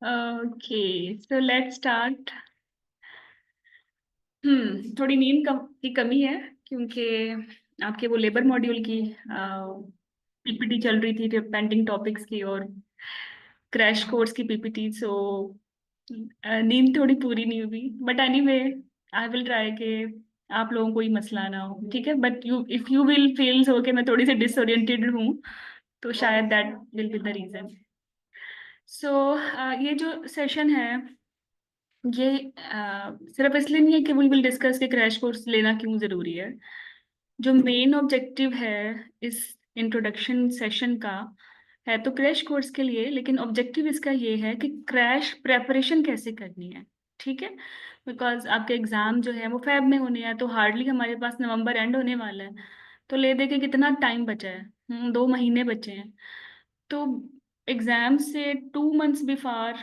Okay, so let's start. थोड़ी की कमी है, क्योंकि आपके वो लेबर मॉड्यूल की पीपीटी चल रही थी, पेंडिंग टॉपिक्स की, और क्रैश कोर्स की पीपीटी। सो नींद थोड़ी पूरी नहीं हुई, but anyway I will try के आप लोगों को ही मसला ना हो, ठीक है। But you if you will feel हो कि मैं थोड़ी सी डिसोरिएंटेड हूँ, तो शायद that will be the reason. So ये जो सेशन है, ये सिर्फ इसलिए नहीं है कि वी विल डिस्कस के क्रैश कोर्स लेना क्यों ज़रूरी है। जो मेन ऑब्जेक्टिव है इस इंट्रोडक्शन सेशन का, है तो क्रैश कोर्स के लिए, लेकिन ऑब्जेक्टिव इसका ये है कि क्रैश प्रेपरेशन कैसे करनी है, ठीक है। बिकॉज आपके एग्ज़ाम जो है वो फेब में होने हैं, तो हार्डली हमारे पास नवंबर एंड होने वाला है। तो ले दे के कितना टाइम बचा है, 2 महीने बचे हैं। तो एग्ज़ाम से 2 मंथ्स बिफोर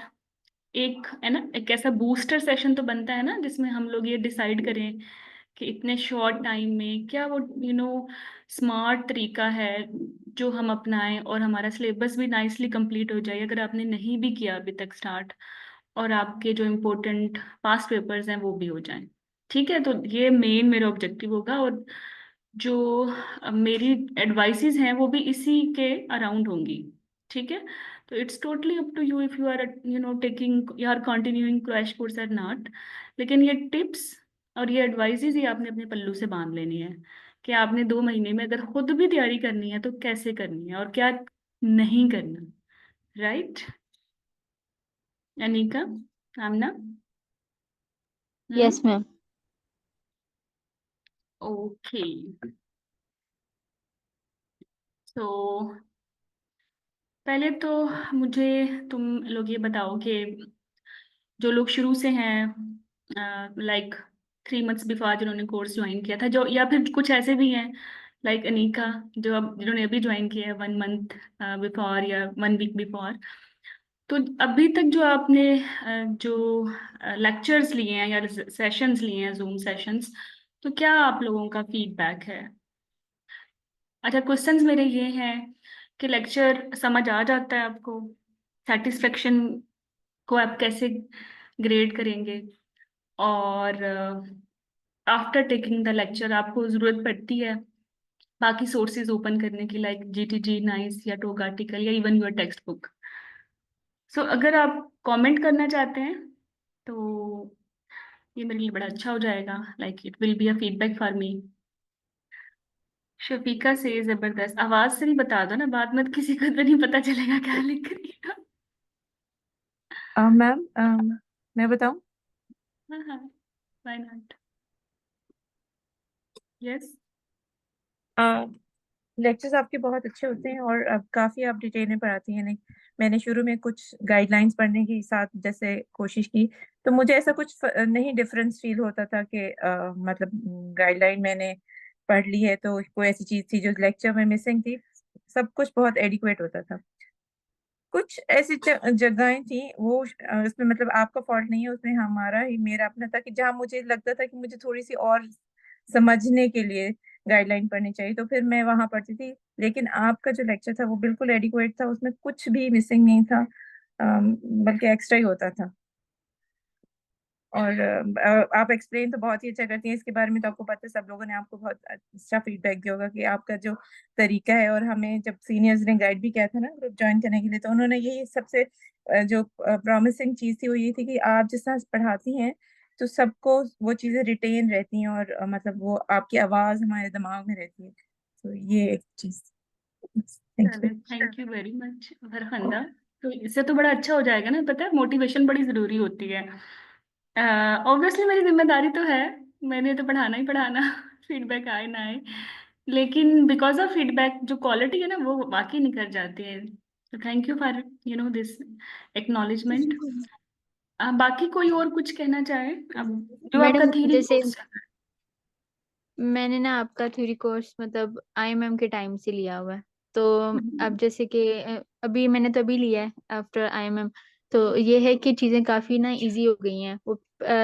एक है ना, एक ऐसा बूस्टर सेशन तो बनता है ना, जिसमें हम लोग ये डिसाइड करें कि इतने शॉर्ट टाइम में क्या वो स्मार्ट तरीका है जो हम अपनाएं, और हमारा सिलेबस भी नाइसली कंप्लीट हो जाए अगर आपने नहीं भी किया अभी तक स्टार्ट, और आपके जो इम्पोर्टेंट पास पेपर्स हैं वो भी हो जाएं। ठीक है, तो ये मेन मेरा ऑब्जेक्टिव होगा, और जो मेरी एडवाइसेस हैं वो भी इसी के अराउंड होंगी, ठीक है। तो it's totally up to you if you are taking, you are continuing crash course और नॉट। लेकिन ये टिप्स और ये एडवाइसेस ही आपने अपने पल्लू से बांध लेनी है, कि आपने 2 महीने में अगर खुद भी तैयारी करनी है तो कैसे करनी है और क्या नहीं करना। राइट अनिका, आमना? यस हम्म। मैम। ओके, तो पहले तो मुझे तुम लोग ये बताओ कि जो लोग शुरू से हैं, लाइक 3 मंथ्स बिफोर जिन्होंने कोर्स ज्वाइन किया था, जो या फिर कुछ ऐसे भी हैं लाइक अनीका, जो अब जिन्होंने अभी ज्वाइन किया है 1 मंथ बिफोर या 1 वीक बिफोर। तो अभी तक जो आपने जो लेक्चर्स लिए हैं या सेशंस लिए हैं, जूम सेशंस, तो क्या आप लोगों का फीडबैक है? अच्छा, क्वेश्चंस मेरे ये हैं कि लेक्चर समझ आ जाता है आपको? सेटिस्फेक्शन को आप कैसे ग्रेड करेंगे? और आफ्टर टेकिंग द लेक्चर आपको ज़रूरत पड़ती है बाकी सोर्सेज ओपन करने की, लाइक जीटीजी, नाइस या टोक आर्टिकल या इवन योर टेक्स्ट बुक? सो अगर आप कमेंट करना चाहते हैं तो ये मेरे लिए बड़ा अच्छा हो जाएगा, like it will be a feedback for me. Shafiqa से जबरदस्त आवाज से भी बता दो ना, बाद में किसी को तो नहीं पता चलेगा क्या लिख रही हो। मैम, मैं बताऊं? हाँ हाँ, व्हाई नॉट। यस। लेक्चर्स आपके बहुत अच्छे होते हैं और अब काफी आप डिटेल में पढ़ाती हैं। नहीं, मैंने शुरू में कुछ गाइडलाइंस पढ़ने के साथ जैसे कोशिश की, तो मुझे ऐसा कुछ नहीं डिफरेंस फील होता था कि मतलब गाइडलाइन मैंने पढ़ ली है तो कोई ऐसी चीज थी जो लेक्चर में मिसिंग थी। सब कुछ बहुत एडिक्वेट होता था। कुछ ऐसी जगहें थी वो उसमें मतलब आपका फॉल्ट नहीं है, उसमें हमारा ही मेरा अपना था कि जहाँ मुझे लगता था कि मुझे थोड़ी सी और समझने के लिए गाइडलाइन पढ़नी चाहिए तो फिर मैं वहां पढ़ती थी। लेकिन आपका जो लेक्चर था वो बिल्कुल एडिक्वेट था, उसमें कुछ भी मिसिंग नहीं था, बल्कि एक्स्ट्रा ही होता था। और आप एक्सप्लेन तो बहुत ही अच्छा करती हैं, इसके बारे में तो आपको पता है, सब लोगों ने आपको बहुत अच्छा फीडबैक दिया होगा कि आपका जो तरीका है। और हमें जब सीनियर्स ने गाइड भी किया था ना ग्रुप ज्वाइन करने के लिए, तो उन्होंने यही सबसे जो प्रॉमिसिंग चीज थी वो ये थी कि आप जिस तरह पढ़ाती हैं तो सबको वो चीजें रिटेन रहती हैं और मतलब वो आपकी आवाज हमारे दिमाग में रहती है। तो ये एक चीज। Thank you. चलो, thank you very much Farkhanda. तो इससे तो बड़ा अच्छा हो जाएगा ना, पता है मोटिवेशन बड़ी ज़रूरी होती है। ऑब्वियसली मेरी जिम्मेदारी तो है, मैंने तो पढ़ाना ही पढ़ाना फीडबैक आए ना आए, लेकिन बिकॉज ऑफ फीडबैक जो क्वालिटी है ना वो वाकई निखर जाती है। तो thank you for this acknowledgement. बाकी कोई और कुछ कहना चाहे? अब जो आपका मैडम थ्योरी जैसे कोर्स। मैंने ना आपका थ्योरी कोर्स मतलब आईएमएम के टाइम से लिया हुआ है। तो अब जैसे कि अभी मैंने तो अभी लिया है आफ्टर आईएमएम। तो ये है कि चीज़ें काफ़ी ना इजी हो गई हैं। वो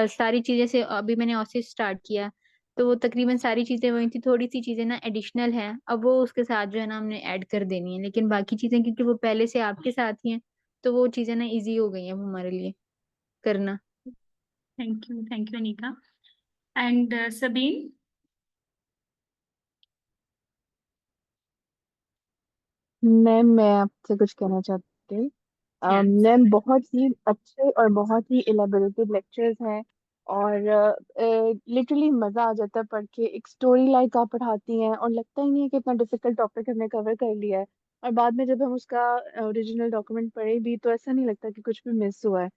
सारी चीज़ें से अभी मैंने ऑफिस स्टार्ट किया, तो वो तकरीबन सारी चीज़ें वही थी, थोड़ी सी चीज़ें ना एडिशनल हैं, अब वो उसके साथ जो है ना हमने ऐड कर देनी है। लेकिन बाकी चीज़ें क्योंकि वो पहले से आपके साथ ही हैं, तो वो चीजें ना इजी हो गई हैं अब हमारे लिए करना। Thank you Anika. And Sabeen. मैं आपसे कुछ कहना चाहती हूँ। यस। मैम बहुत ही अच्छे और बहुत ही इलेबोरेटेड लेक्चर्स हैं, और लिटरली मजा आ जाता है पढ़ के। एक स्टोरी लाइक आप पढ़ाती हैं और लगता ही नहीं है कि इतना डिफिकल्ट टॉपिक हमने कवर कर लिया है। और बाद में जब हम उसका ओरिजिनल डॉक्यूमेंट पढ़े भी तो ऐसा नहीं लगता कि कुछ भी मिस हुआ है।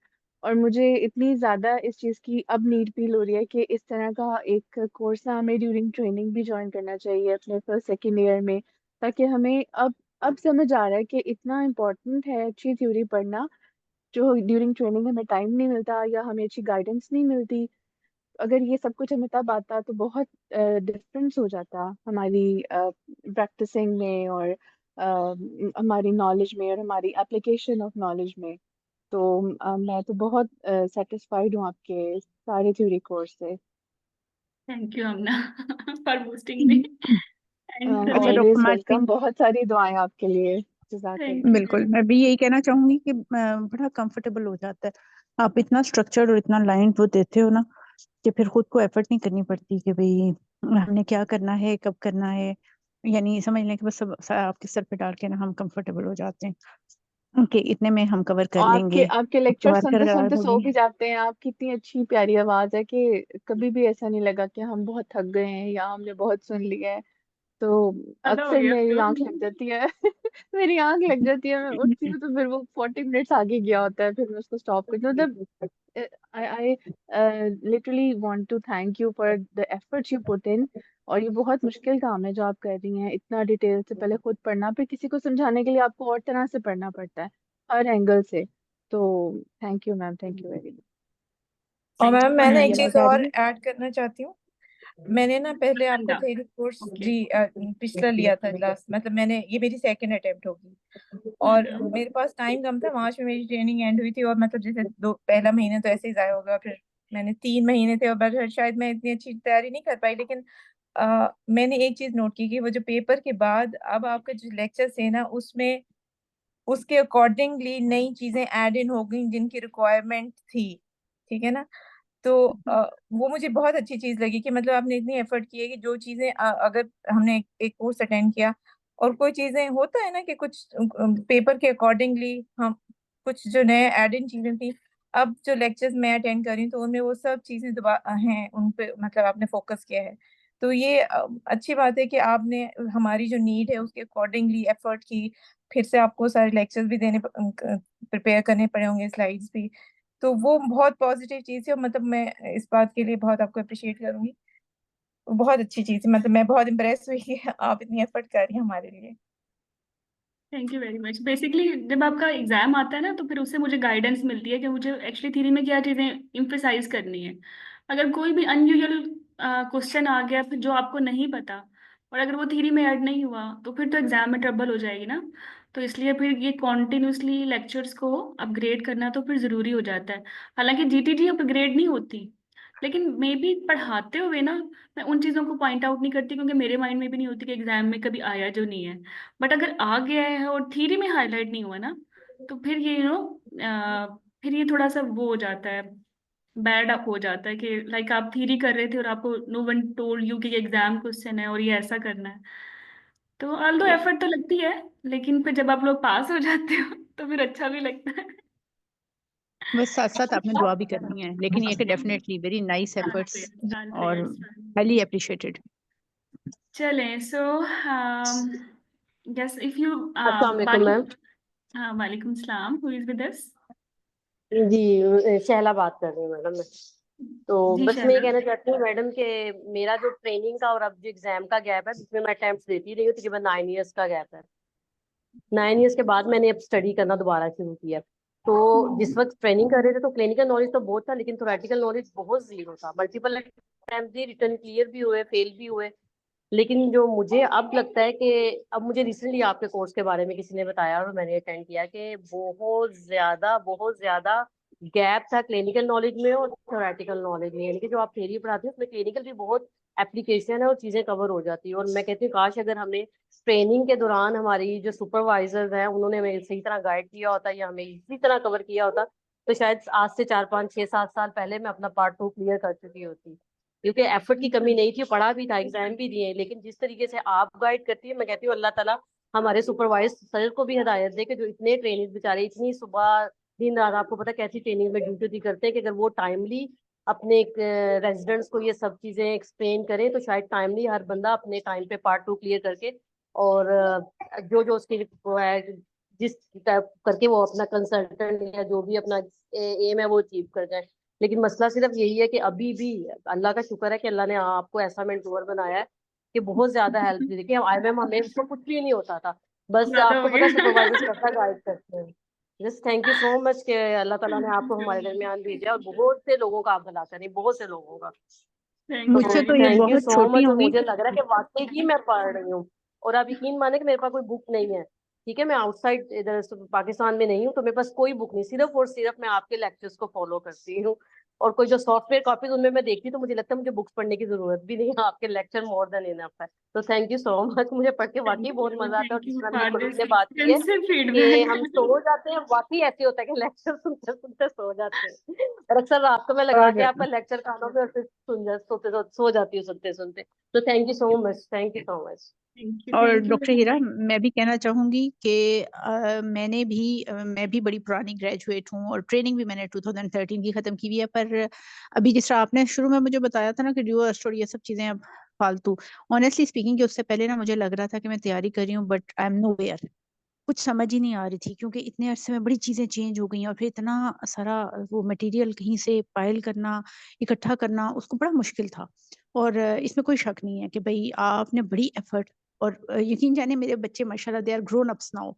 और मुझे इतनी ज्यादा इस चीज़ की अब नीड फील हो रही है कि इस तरह का एक कोर्स ना हमें ड्यूरिंग ट्रेनिंग भी ज्वाइन करना चाहिए अपने फर्स्ट सेकेंड ईयर में, ताकि हमें अब समझ आ रहा है कि इतना इम्पोर्टेंट है अच्छी थ्योरी पढ़ना, जो ड्यूरिंग ट्रेनिंग हमें टाइम नहीं मिलता या हमें अच्छी गाइडेंस नहीं मिलती। अगर ये सब कुछ हमें तब आता तो बहुत डिफरेंस हो जाता हमारी प्रैक्टिसिंग में, और हमारी नॉलेज में, और हमारी एप्लीकेशन ऑफ नॉलेज में। तो मैं तो बहुत सेटिस्फाइड हूँ आपके सारे थ्योरी कोर्स से। Thank you Amna for boosting me. And अच्छा सबीन। डॉक्टर ऑलवेज मार्सी, वेलकम, बहुत सारी दुआएं आपके लिए। थैंक जज़ाकल्लाह। यू बिल्कुल वेरी मैं भी यही कहना चाहूंगी कि बड़ा कंफर्टेबल हो जाता है। आप इतना स्ट्रक्चर्ड और इतना लाइन वो देते हो ना कि फिर खुद को एफर्ट नहीं करनी पड़ती कि भाई हमने क्या करना है, कब करना है। यानी समझ लें कि बस सब आपके सर पे डाल के ना हम कंफर्टेबल हो जाते हैं। ओके, इतने में हम कवर कर और आपके लेंगे। आपके अब तो लेक्चर हर सुनते करार सुनते सो होगी। भी जाते हैं। आपकी इतनी अच्छी प्यारी आवाज है कि कभी भी ऐसा नहीं लगा कि हम बहुत थक गए हैं या हमने बहुत सुन लिया है। तो ज्यादा हो अक्सर गया मेरी तो। आंख लग जाती है मेरी आंख लग जाती है, मैं उठती हूँ तो फिर वो 40 मिनट्स आगे गया होता है, फिर मैं उसको स्टॉप करती हूँ। मतलब I literally want to thank you for the efforts you put in. और ये बहुत मुश्किल काम है जो आप कर रही हैं, इतना डिटेल से पहले खुद पढ़ना, फिर किसी को समझाने के लिए आपको और तरह से पढ़ना पड़ता है, हर एंगल से। तो thank you ma'am, thank you very much. और थैंक मैम यू मैं ना अमना। एक ये चीज आप कह और रही है। ऐड करना चाहती हूँ। मैंने ना पहले आपका नंदा। Theory course okay. जी पिछला लिया था लास्ट, मतलब मैंने ये मेरी सेकंड अटेम्प्ट होगी। और मेरे पास टाइम कम था, मार्च में मेरी ट्रेनिंग एंड हुई थी, और मतलब जैसे दो पहला महीने तो ऐसे ही जाया होगा, फिर मैंने 3 महीने थे, और बट शायद मैं इतनी अच्छी तैयारी नहीं कर पाई। लेकिन मैंने एक चीज नोट की कि वो जो पेपर के बाद अब आपके जो लेक्चर्स थे ना, उसमें उसके अकॉर्डिंगली नई चीजें ऐड इन हो गई जिनकी रिक्वायरमेंट थी। ठीक है ना। तो वो मुझे बहुत अच्छी चीज लगी कि मतलब आपने इतनी एफर्ट की है कि जो चीजें अगर हमने एक कोर्स अटेंड किया और कोई चीजें होता है ना कि कुछ पेपर के अकॉर्डिंगली हम कुछ जो नए एड इन चीजें थी, अब जो लेक्चर्स मैं अटेंड कर रही हूँ तो उनमें वो सब चीजें दोबारा हैं, उन पे मतलब आपने फोकस किया है। तो ये अच्छी बात है कि आपने हमारी जो नीड है उसके अकॉर्डिंगली एफर्ट की। फिर से आपको सारे लेक्चर्स भी देने प्रिपेयर करने पड़े होंगे, स्लाइड्स भी। तो वो बहुत पॉजिटिव चीज है, मतलब मैं इस बात के लिए बहुत आपको अप्रिशिएट करूंगी। बहुत अच्छी चीज है, मतलब मैं बहुत इम्प्रेस हुई कि आप इतनी एफर्ट कर रही हैं हमारे लिए। Thank you very much. Basically जब आपका एग्जाम आता है ना तो फिर उससे मुझे गाइडेंस मिलती है कि मुझे एक्चुअली थ्योरी में क्या चीज़ें इम्फेसाइज करनी है। अगर कोई भी अनयूजुअल क्वेश्चन आ गया फिर जो आपको नहीं पता, और अगर वो थ्योरी में ऐड नहीं हुआ तो फिर तो एग्जाम में ट्रबल हो जाएगी ना। तो इसलिए फिर ये कॉन्टिन्यूसली लेक्चर्स को अपग्रेड करना तो फिर ज़रूरी हो जाता है। हालांकि जीटीजी अपग्रेड नहीं होती, लेकिन मे बी पढ़ाते हुए ना मैं उन चीज़ों को पॉइंट आउट नहीं करती क्योंकि मेरे माइंड में भी नहीं होती कि एग्जाम में कभी आया जो नहीं है। बट अगर आ गया है और थ्योरी में हाईलाइट नहीं हुआ ना तो फिर ये फिर ये थोड़ा सा वो हो जाता है, बैड अप हो जाता है कि लाइक आप थ्योरी कर रहे थे और आपको नो वन टोल्ड यू कि एग्जाम क्वेश्चन है और ये ऐसा करना है। तो ऑल्दो एफर्ट तो लगती है, लेकिन फिर जब आप लोग पास हो जाते हो तो फिर अच्छा भी लगता है। बस साथ साथ आपने दुआ भी करनी है, लेकिन ये कि definitely very nice efforts All और prayers. Highly appreciated. चलें सो यस इफ यू अस्सलाम वालेकुम बाकी। मैम। हाँ वालेकुम सलाम, हु इज विद अस? जी शैला बात कर रही हूँ मैडम मैं। तो जी बस मैं ये शहला। कहना चाहती हूँ मैडम कि मेरा जो ट्रेनिंग का और अब जो एग्जाम का गैप है, जिसमें मैं अटेम्प्ट देती रही हूँ, तकरीबन 9 ईयर्स का गैप है। 9 ईयर्स के बाद मैंने अब स्टडी करना दोबारा शुरू किया। तो जिस वक्त ट्रेनिंग कर रहे थे तो क्लिनिकल नॉलेज तो बहुत था, लेकिन थोरेटिकल नॉलेज बहुत जीरो था। मल्टीपल अटेम्प्ट दिए, रिटर्न क्लियर भी हुए, फेल भी हुए। लेकिन जो मुझे अब लगता है कि अब मुझे रिसेंटली आपके कोर्स के बारे में किसी ने बताया और मैंने अटेंड किया कि बहुत ज्यादा गैप था क्लिनिकल नॉलेज में और थ्योरेटिकल नॉलेज में। यानी कि जो आप थ्योरी पढ़ाते हैं उसमें क्लिनिकल भी बहुत एप्लीकेशन है और चीजें कवर हो जाती है। और मैं कहती हूँ काश अगर हमें ट्रेनिंग के दौरान हमारी जो सुपरवाइजर्स हैं उन्होंने हमें सही तरह गाइड किया होता या हमें इसी तरह कवर किया होता, तो शायद आज से 4 5 6 7 साल पहले मैं अपना पार्ट 2 क्लियर कर चुकी होती। क्योंकि एफर्ट की कमी नहीं थी, पढ़ा भी था, एग्जाम भी दिए, लेकिन जिस तरीके से आप गाइड करती है, मैं कहती हूँ अल्लाह ताला हमारे सुपरवाइजर को भी हिदायत दे कि जो इतने ट्रेनिंग बेचारे इतनी सुबह दिन रात, आपको पता कैसी ट्रेनिंग में ड्यूटी करते हैं, कि अगर वो टाइमली अपने रेजिडेंट्स को ये सब चीजें एक्सप्लेन करें तो शायद टाइमली हर बंदा अपने टाइम पे पार्ट 2 क्लियर करके और जो जो उसकी वो है जिस टाइप करके वो अपना कंसल्टेंट या जो भी अपना एम है वो अचीव कर जाए। लेकिन मसला सिर्फ यही है कि अभी भी अल्लाह का शुक्र है कि अल्लाह ने आपको ऐसा मेंटोर बनाया है कि बहुत ज्यादा हेल्प दी। देखिए IIM हमें उसको कुछ भी नहीं होता था, बस ज्यादा हो आपको पता गया। सुपरवाइजर कैसा गाइड करते हैं। Just thank you so much कि अल्लाह ताला ने आपको हमारे दरमियान भेजा और बहुत से लोगों का आप भला करें, बहुत से लोगों का। थैंक तो यू मुझसे तो वेरी ये मच। थैंक यू बहुत सो छोटी मच। और होंगी। मुझे लग रहा है कि वाकई ही मैं पढ़ रही हूँ। और आप यकीन माने कि मेरे पास कोई बुक नहीं है, ठीक है, मैं आउटसाइड इधर पाकिस्तान में नहीं हूँ, तो मेरे पास कोई बुक नहीं, सिर्फ और सिर्फ मैं आपके लेक्चर्स को फॉलो करती हूँ। और कोई जो सॉफ्टवेयर कॉपीज उनमें मैं देखती हूँ तो मुझे लगता है मुझे बुक्स पढ़ने की जरूरत भी नहीं है, आपके लेक्चर मोर देन इनफ है। तो थैंक यू सो मच, मुझे पढ़ के वाकई बहुत मजा आता है। और थैंक जिस यू तरह मेरी फॉर कुलीग दिस ने बात की है एक्सटेंसिव कि फीडबैक। हम सो जाते हैं, वाकई ऐसे होता है कि लेक्चर सुनते सुनते सो जाते हैं। और अक्सर रात को मैं लगा के और आपका लेक्चर कानों में और फिर सो जाती हूँ सुनते सुनते। तो thank you so much, thank you so much. और thank you doctor very Hira, much. मैं भी कहना चाहूंगी कि मैं भी बड़ी पुरानी ग्रेजुएट हूँ और ट्रेनिंग भी मैंने 2013 की खत्म की हुई है। पर अभी जिस तरह आपने शुरू में मुझे बताया था ना कि ड्यूअल स्टोरी ये सब चीजें अब फालतू, ऑनेस्टली स्पीकिंग कि उससे पहले ना मुझे लग रहा था कि मैं तैयारी कर रही हूँ, but I am nowhere, कुछ समझ ही नहीं आ रही थी, क्योंकि इतने अरसे में बड़ी चीजें चेंज हो गई हैं और फिर इतना सारा वो मटेरियल कहीं से पाइल करना, इकट्ठा करना, उसको बड़ा मुश्किल था। और इसमें कोई शक नहीं है कि भाई आपने बड़ी एफर्ट, और यकीन जाने मेरे बच्चे माशाल्लाह they are grown ups now,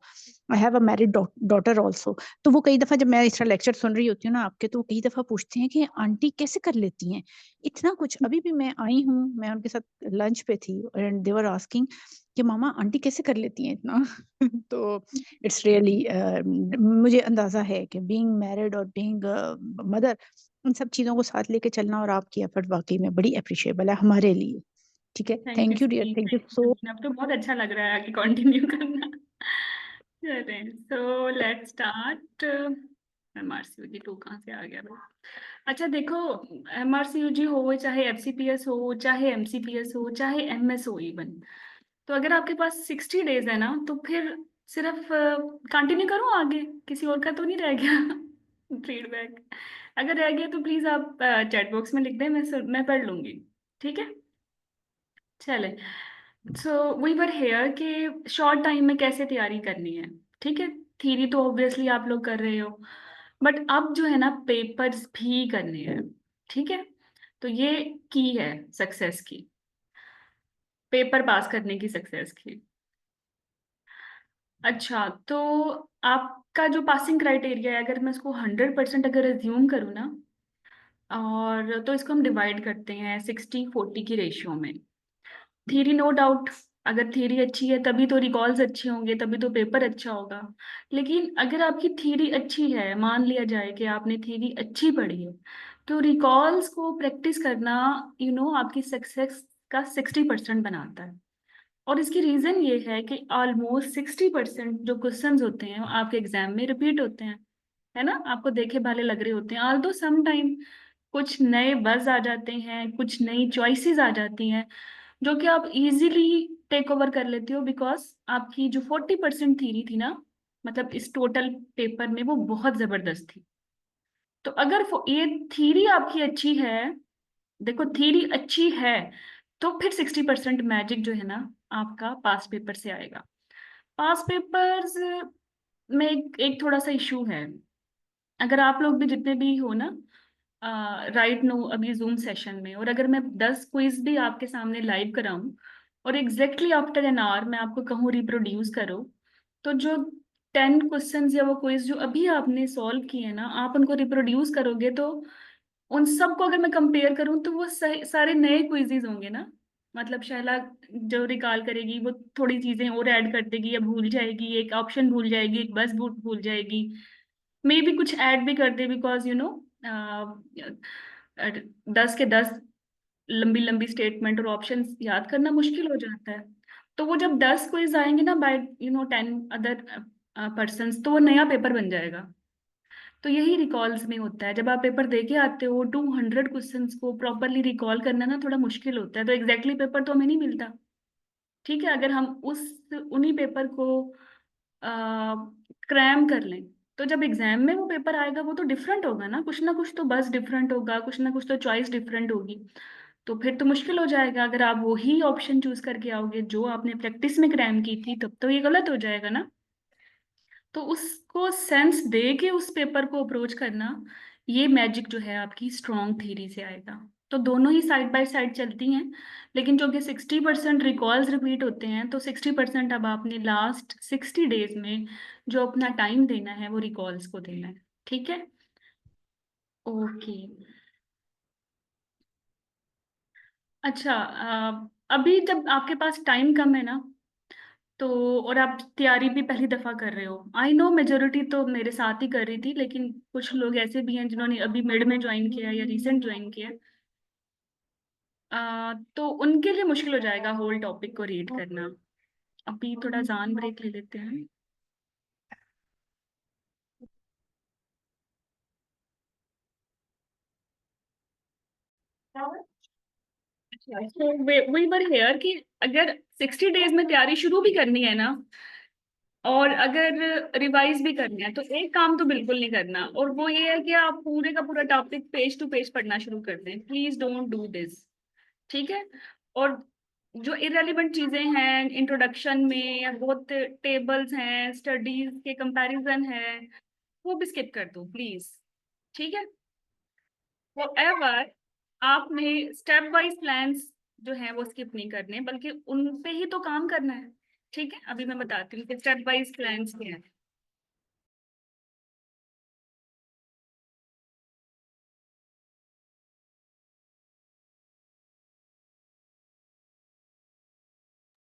I have a married daughter also. तो वो कई दफा जब मैं इस तरह लेक्चर सुन रही होती हूँ ना आपके, तो वो कई दफा पूछते हैं कि आंटी कैसे कर लेती हैं इतना कुछ। अभी भी मैं आई हूँ, मैं उनके साथ लंच पे थी एंड दे वर आस्किंग कि मामा आंटी कैसे कर लेती हैं इतना। तो इट्स रियली मुझे अंदाजा है कि बीइंग मैरिड और बीइंग मदर, इन सब चीजों को साथ लेके चलना और आपकी एफर्ट वाकई में बड़ी अप्रिशिएबल है हमारे लिए। ठीक है, thank you thank you dear, Sameen, thank you thank you so. Sameen, अब तो बहुत अच्छा लग रहा है आगे कंटिन्यू करना। चलें, सो लेट्स स्टार्ट। MRCUG 2 कहाँ से आ गया भाई? अच्छा देखो, MRCUG हो चाहे FCPS हो चाहे MCPS हो चाहे MS हो इवन, तो अगर आपके पास 60 डेज है ना, तो फिर सिर्फ कंटिन्यू करो आगे, किसी और का तो नहीं रह गया फीडबैक? अगर रह गया तो प्लीज आप चैट बॉक्स में लिख दें, मैं पढ़ लूंगी। ठीक है, चले। सो वी वर हेयर कि शॉर्ट टाइम में कैसे तैयारी करनी है। ठीक है, थ्योरी तो ऑब्वियसली आप लोग कर रहे हो, बट अब जो है ना पेपर्स भी करने हैं। ठीक है, तो ये की है सक्सेस की, पेपर पास करने की सक्सेस की। अच्छा, तो आपका जो पासिंग क्राइटेरिया है, अगर मैं इसको 100% अगर एज्यूम करूँ ना, और तो इसको हम डिवाइड करते हैं 60-40 की रेशियो में। थ्योरी नो डाउट, अगर थ्योरी अच्छी है तभी तो रिकॉल्स अच्छे होंगे, तभी तो पेपर अच्छा होगा। लेकिन अगर आपकी थ्योरी अच्छी है, मान लिया जाए कि आपने थ्योरी अच्छी पढ़ी है, तो रिकॉल्स को प्रैक्टिस करना आपकी सक्सेस का 60% बनाता है। और इसकी रीजन ये है कि ऑलमोस्ट 60% जो क्वेश्चंस होते हैं वो आपके एग्जाम में रिपीट होते हैं, है ना? आपको देखे भाले लग रहे होते हैं, ऑल्दो सम टाइम कुछ नए बज आ जाते हैं, कुछ नई चॉइसेस आ जाती हैं जो कि आप इजीली टेक ओवर कर लेते हो, बिकॉज आपकी जो 40% थीरी थी ना, मतलब इस टोटल पेपर में, वो बहुत जबरदस्त थी। तो अगर ये थीरी आपकी अच्छी है, देखो थीरी अच्छी है, तो फिर 60% मैजिक जो है ना आपका पास पेपर से आएगा। पास पेपर्स में एक थोड़ा सा इशू है। अगर आप लोग भी जितने भी हो ना राइट नो अभी जूम सेशन में, और अगर मैं 10 क्विज भी आपके सामने लाइव कराऊं और एग्जैक्टली आफ्टर एन आवर मैं आपको कहूँ रिप्रोड्यूस करो, तो जो 10 क्वेश्चंस या वो क्विज जो अभी आपने सॉल्व किए ना, आप उनको रिप्रोड्यूस करोगे तो उन सबको अगर मैं कंपेयर करूं तो वो सारे नए क्विजेज होंगे ना। मतलब शैला जो रिकॉल करेगी वो थोड़ी चीजें और ऐड कर देगी या भूल जाएगी, एक ऑप्शन भूल जाएगी, एक बस भूल जाएगी, मे भी कुछ ऐड भी कर दे, बिकॉज 10 के 10 लंबी लंबी स्टेटमेंट और ऑप्शंस याद करना मुश्किल हो जाता है। तो वो जब 10 क्विज आएंगे ना बाय 10 अदर पर्सन्स, तो वो नया पेपर बन जाएगा। तो यही रिकॉल्स में होता है, जब आप पेपर दे के आते हो 200 क्वेश्चंस को प्रॉपरली रिकॉल करना ना थोड़ा मुश्किल होता है। तो एग्जैक्टली पेपर तो हमें नहीं मिलता, ठीक है। अगर हम उन्हीं पेपर को क्रैम कर लें, तो जब एग्जाम में वो पेपर आएगा वो तो डिफरेंट होगा ना कुछ तो बस डिफरेंट होगा, कुछ ना कुछ तो चॉइस डिफरेंट होगी। तो फिर तो मुश्किल हो जाएगा। अगर आप वही ऑप्शन चूज करके आओगे जो आपने प्रैक्टिस में क्रैम की थी, तब तो ये गलत हो जाएगा ना। तो उसको सेंस दे के उस पेपर को अप्रोच करना, ये मैजिक जो है आपकी स्ट्रॉन्ग थ्योरी से आएगा। तो दोनों ही साइड बाय साइड चलती हैं, लेकिन जो कि 60% रिकॉल्स रिपीट होते हैं, तो 60% अब आपने लास्ट 60 डेज में जो अपना टाइम देना है वो रिकॉल्स को देना है, ठीक है। ओके। अच्छा, अभी जब आपके पास टाइम कम है ना, तो और आप तैयारी भी पहली दफा कर रहे हो, आई नो मेजोरिटी तो मेरे साथ ही कर रही थी, लेकिन कुछ लोग ऐसे भी हैं जिन्होंने अभी मिड में ज्वाइन किया या रिसेंट ज्वाइन किया। तो उनके लिए मुश्किल हो जाएगा होल टॉपिक को रीड करना। अभी थोड़ा जान ब्रेक ले लेते हैं। तो वही बार हेयर कि अगर 60 डेज में तैयारी शुरू भी करनी है ना, और अगर रिवाइज भी करना है, तो एक काम तो बिल्कुल नहीं करना, और वो ये है कि आप पूरे का पूरा टॉपिक पेज टू पेज पढ़ना शुरू कर दें। प्लीज डोंट डू दिस, ठीक है। और जो इरेलीवेंट चीजें हैं इंट्रोडक्शन में, या बहुत टेबल्स हैं, स्टडीज के कंपैरिजन है, वो भी स्किप कर दो प्लीज, ठीक है। एवर आपने स्टेप वाइज प्लान्स जो है वो स्किप नहीं करने, बल्कि उन पे ही तो काम करना है, ठीक है। अभी मैं बताती हूँ कि स्टेप वाइज प्लान्स क्या है।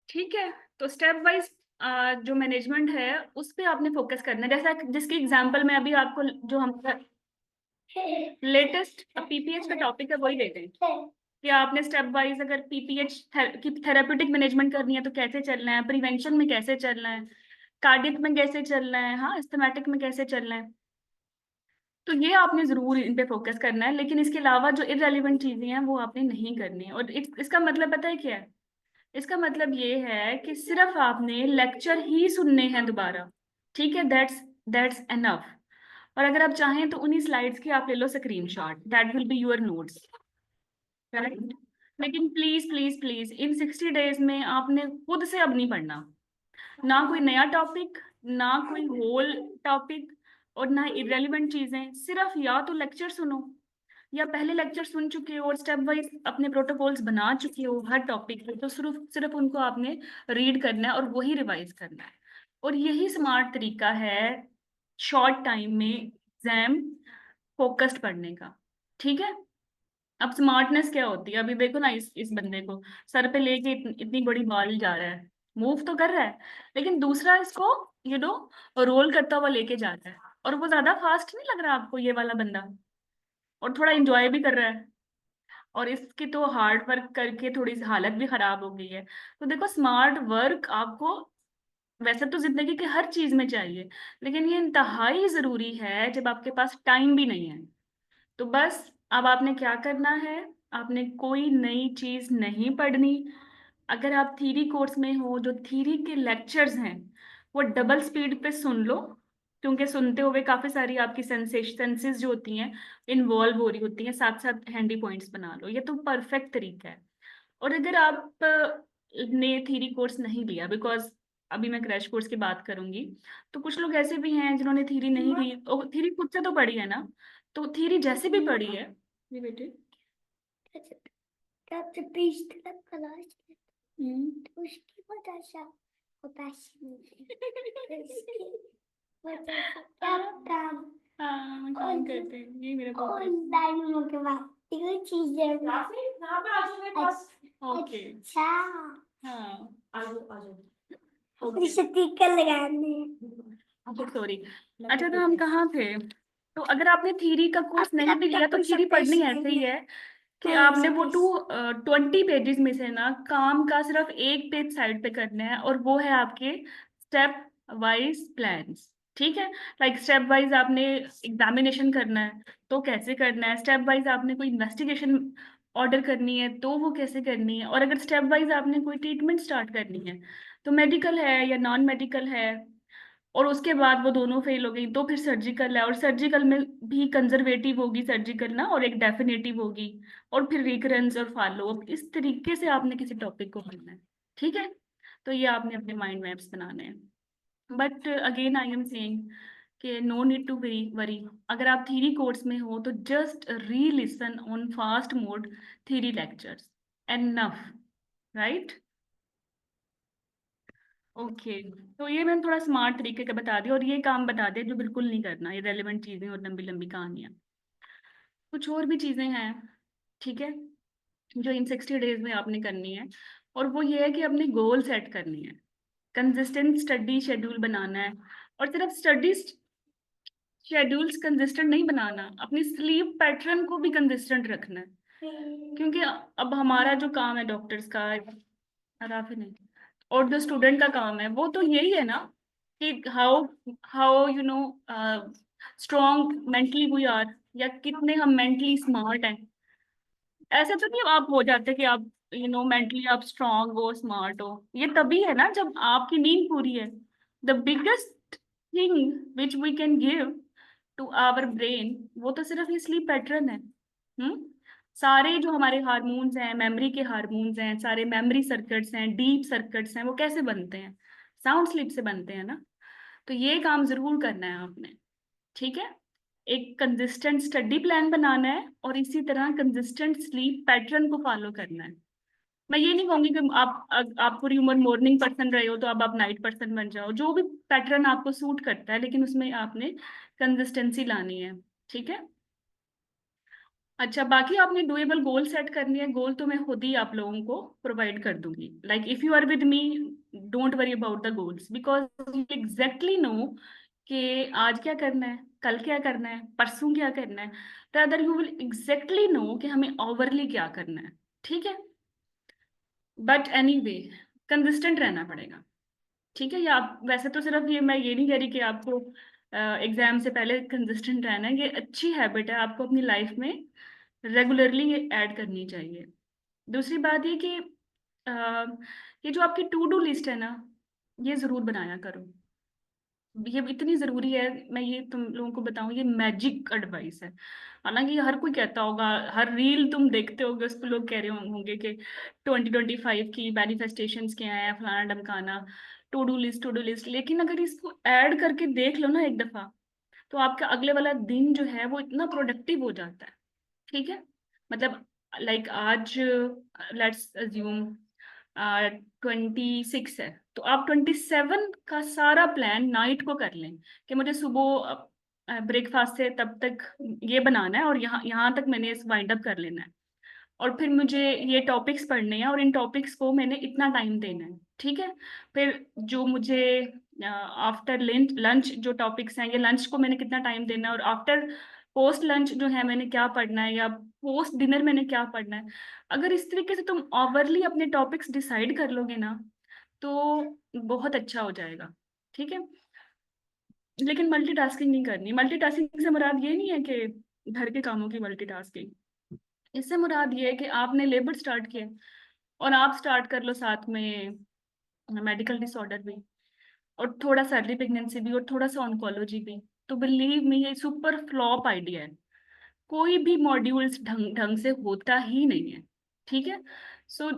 ठीक है, तो स्टेप वाइज जो मैनेजमेंट है उस पे आपने फोकस करना है। जैसा जिसकी एग्जांपल में अभी आपको जो हमारा लेटेस्ट पीपीएच का टॉपिक है वही लेते हैं कि आपने स्टेप वाइज अगर पीपीएच की थेरेप्यूटिक मैनेजमेंट करनी है तो कैसे चलना है, प्रिवेंशन में कैसे चलना है, कार्डियक में कैसे चलना है, हाँ सिस्टमैटिक में कैसे चलना है। तो ये आपने जरूर इन पे फोकस करना है, लेकिन इसके अलावा जो इररेलेवेंट चीजें हैं वो आपने नहीं करनी है। और इसका मतलब पता है क्या है? इसका मतलब ये है कि सिर्फ आपने लेक्चर ही सुनने हैं दोबारा, ठीक है। That's enough. और अगर आप चाहें तो उन्हीं स्लाइड्स की आप ले लो screenshot, that will be your notes, right. लेकिन please please please in 60 days में आपने खुद से अब नहीं पढ़ना, ना कोई नया टॉपिक, ना कोई होल टॉपिक, और ना इरेलीवेंट चीजें। सिर्फ या तो लेक्चर सुनो, या पहले लेक्चर सुन चुके हो और स्टेप वाइज अपने प्रोटोकॉल्स बना चुके हो हर टॉपिक पे, तो सिर्फ सिर्फ उनको आपने रीड करना है और वही रिवाइज करना है। और यही स्मार्ट तरीका है शॉर्ट टाइम में एग्जाम फोकस्ड पढ़ने का, ठीक है। अब स्मार्टनेस क्या होती है? अभी देखो ना, इस बंदे को सर पे लेके इतनी बड़ी बाल जा रहा है, मूव तो कर रहा है, लेकिन दूसरा इसको रोल करता हुआ लेके जाता है, और वो ज्यादा फास्ट नहीं लग रहा आपको ये वाला बंदा? और थोड़ा एंजॉय भी कर रहा है, और इसकी तो हार्ड वर्क करके थोड़ी सी हालत भी खराब हो गई है। तो देखो, स्मार्ट वर्क आपको वैसे तो जिंदगी के हर चीज में चाहिए, लेकिन ये इंतहाई जरूरी है जब आपके पास टाइम भी नहीं है। तो बस अब आपने क्या करना है, आपने कोई नई चीज नहीं पढ़नी। अगर आप थ्योरी कोर्स में हो, जो थ्योरी के लेक्चर्स हैं वो डबल स्पीड पे सुन लो, क्योंकि सुनते हुए काफी सारी आपकी सेंसेस जो होती हैं इन्वॉल्व हो रही होती हैं, साथ साथ हैंडी पॉइंट्स बना लो, ये तो परफेक्ट तरीका है। और अगर आप ने थ्योरी कोर्स नहीं लिया, बिकॉज अभी मैं क्रैश कोर्स की बात करूंगी, तो कुछ लोग ऐसे भी हैं जिन्होंने थ्योरी नहीं ली, और थ्योरी खुद से तो पढ़ी है ना, तो थ्योरी जैसे भी पढ़ी है, ये बेटे उसकी बताशा काम हाँ मैं काम करते हैं, ये मेरा ओके। अच्छा हाँ स्टिकर लगाने सॉरी। अच्छा, तो हम कहाँ थे? तो अगर आपने थ्योरी का कोर्स नहीं भी लिया तो थ्योरी पढ़नी ऐसे ही है कि हाँ, आपने वो yes, 20 पेजेस में से ना काम का सिर्फ एक पेज साइड पे करना है, और वो है आपके स्टेप वाइज प्लान्स। ठीक है, लाइक स्टेप वाइज आपने एग्जामिनेशन करना है तो कैसे करना है, स्टेप वाइज आपने कोई इन्वेस्टिगेशन ऑर्डर करनी है तो वो कैसे करनी है, और अगर स्टेप वाइज आपने कोई ट्रीटमेंट स्टार्ट करनी है तो मेडिकल है या नॉन मेडिकल है, और उसके बाद वो दोनों फेल हो गई तो फिर सर्जिकल है, और सर्जिकल में भी कंजर्वेटिव होगी सर्जिकल ना, और एक डेफिनेटिव होगी, और फिर रिकरेंस और फॉलो अप। इस तरीके से आपने किसी टॉपिक को पढ़ना है। ठीक है, तो ये आपने अपने माइंड मैप्स बनाने हैं। But again I am saying कि नो नीड टू वरी, अगर आप थ्योरी कोर्स में हो तो जस्ट री listen on fast mode theory lectures, enough, right? Okay, तो ये मैंने थोड़ा स्मार्ट तरीके का बता दिया, और ये काम बता दिया जो बिल्कुल नहीं करना, ये रेलेवेंट चीजें और लंबी लंबी कहानियां। कुछ और भी चीजें हैं, ठीक है, जो इन 60 डेज में आपने करनी है, और वो ये है कि अपनी गोल सेट करनी है, कंसिस्टेंट स्टडी शेड्यूल बनाना है, और सिर्फ स्टडी शेड्यूल्स कंसिस्टेंट नहीं बनाना, अपनी स्लीप पैटर्न को भी कंसिस्टेंट रखना है, क्योंकि अब हमारा जो काम है डॉक्टर्स का, राफी नहीं, और जो स्टूडेंट का काम है वो तो यही है ना, कि how how you know strong mentally we are, या कितने हम मेंटली स्मार्ट हैं। ऐसे तो नहीं आप हो जाते कि आप मेंटली आप स्ट्रांग हो, स्मार्ट हो, ये तभी है ना जब आपकी नींद पूरी है। The biggest thing which we can give to our brain, वो तो सिर्फ ये स्लीप पैटर्न है। सारे जो हमारे हार्मोन्स हैं, मेमोरी के हार्मोन्स हैं, सारे मेमोरी सर्किट्स हैं, डीप सर्किट्स हैं, वो कैसे बनते हैं? साउंड स्लीप से बनते हैं ना। तो ये काम जरूर करना है आपने। ठीक है, एक कंसिस्टेंट स्टडी प्लान बनाना है, और इसी तरह कंसिस्टेंट स्लीप पैटर्न को फॉलो करना है। मैं ये नहीं कहूंगी कि आप पूरी उम्र मॉर्निंग पर्सन रहे हो तो अब आप नाइट पर्सन बन जाओ, जो भी पैटर्न आपको सूट करता है, लेकिन उसमें आपने कंसिस्टेंसी लानी है। ठीक है, अच्छा, बाकी आपने डुएबल गोल सेट करनी है। गोल तो मैं खुद ही आप लोगों को प्रोवाइड कर दूंगी, like if you are with me, don't worry about the goals, because you exactly know कि आज क्या करना है, कल क्या करना है, परसों क्या करना है, rather you will exactly know कि हमें ओवरली क्या करना है। ठीक है, बट एनीवे कंसिस्टेंट रहना पड़ेगा। ठीक है, या आप वैसे तो सिर्फ ये, मैं ये नहीं कह रही कि आपको एग्जाम से पहले कंसिस्टेंट रहना है, ये अच्छी हैबिट है, आपको अपनी लाइफ में रेगुलरली ऐड करनी चाहिए। दूसरी बात ये कि ये जो आपकी टू डू लिस्ट है ना, ये जरूर बनाया करो। ये इतनी जरूरी है, मैं ये तुम लोगों को बताऊं, ये मैजिक एडवाइस है। हालांकि ये हर कोई कहता होगा, हर रील तुम देखते होगे उस पर लोग कह रहे होंगे कि 2025 की मैनिफेस्टेशंस क्या है, फलाना ढमकाना, टू डू लिस्ट, लेकिन अगर इसको ऐड करके देख लो ना एक दफा, तो आपका अगले वाला दिन जो है वो इतना प्रोडक्टिव हो जाता है। ठीक है, मतलब लाइक आज लेट्स अज्यूम 26 है, तो आप 27 का सारा प्लान नाइट को कर लें, कि मुझे सुबह ब्रेकफास्ट से तब तक ये बनाना है, और यहाँ यहाँ तक मैंने इस वाइंड अप कर लेना है, और फिर मुझे ये टॉपिक्स पढ़ने हैं, और इन टॉपिक्स को मैंने इतना टाइम देना है। ठीक है, फिर जो मुझे आफ्टर लंच लंच जो टॉपिक्स हैं, ये लंच को मैंने कितना टाइम देना है, और आफ्टर पोस्ट लंच जो है मैंने क्या पढ़ना है, या पोस्ट डिनर मैंने क्या पढ़ना है। अगर इस तरीके से तुम ओवरली अपने टॉपिक्स डिसाइड कर लोगे ना, तो बहुत अच्छा हो जाएगा। ठीक है, लेकिन मल्टीटास्किंग नहीं करनी। मल्टीटास्किंग से मुराद ये नहीं है कि घर के कामों की मल्टीटास्किंग, इससे मुराद ये है कि आपने लेबर स्टार्ट किया, और आप स्टार्ट कर लो साथ में मेडिकल डिसऑर्डर भी, और थोड़ा सा अर्ली प्रेगनेंसी भी, और थोड़ा सा ऑन्कोलॉजी भी। तो बिलीव मी, ये सुपर फ्लॉप आइडिया है, कोई भी मॉड्यूल्स ढंग ढंग से होता ही नहीं है। ठीक है, सो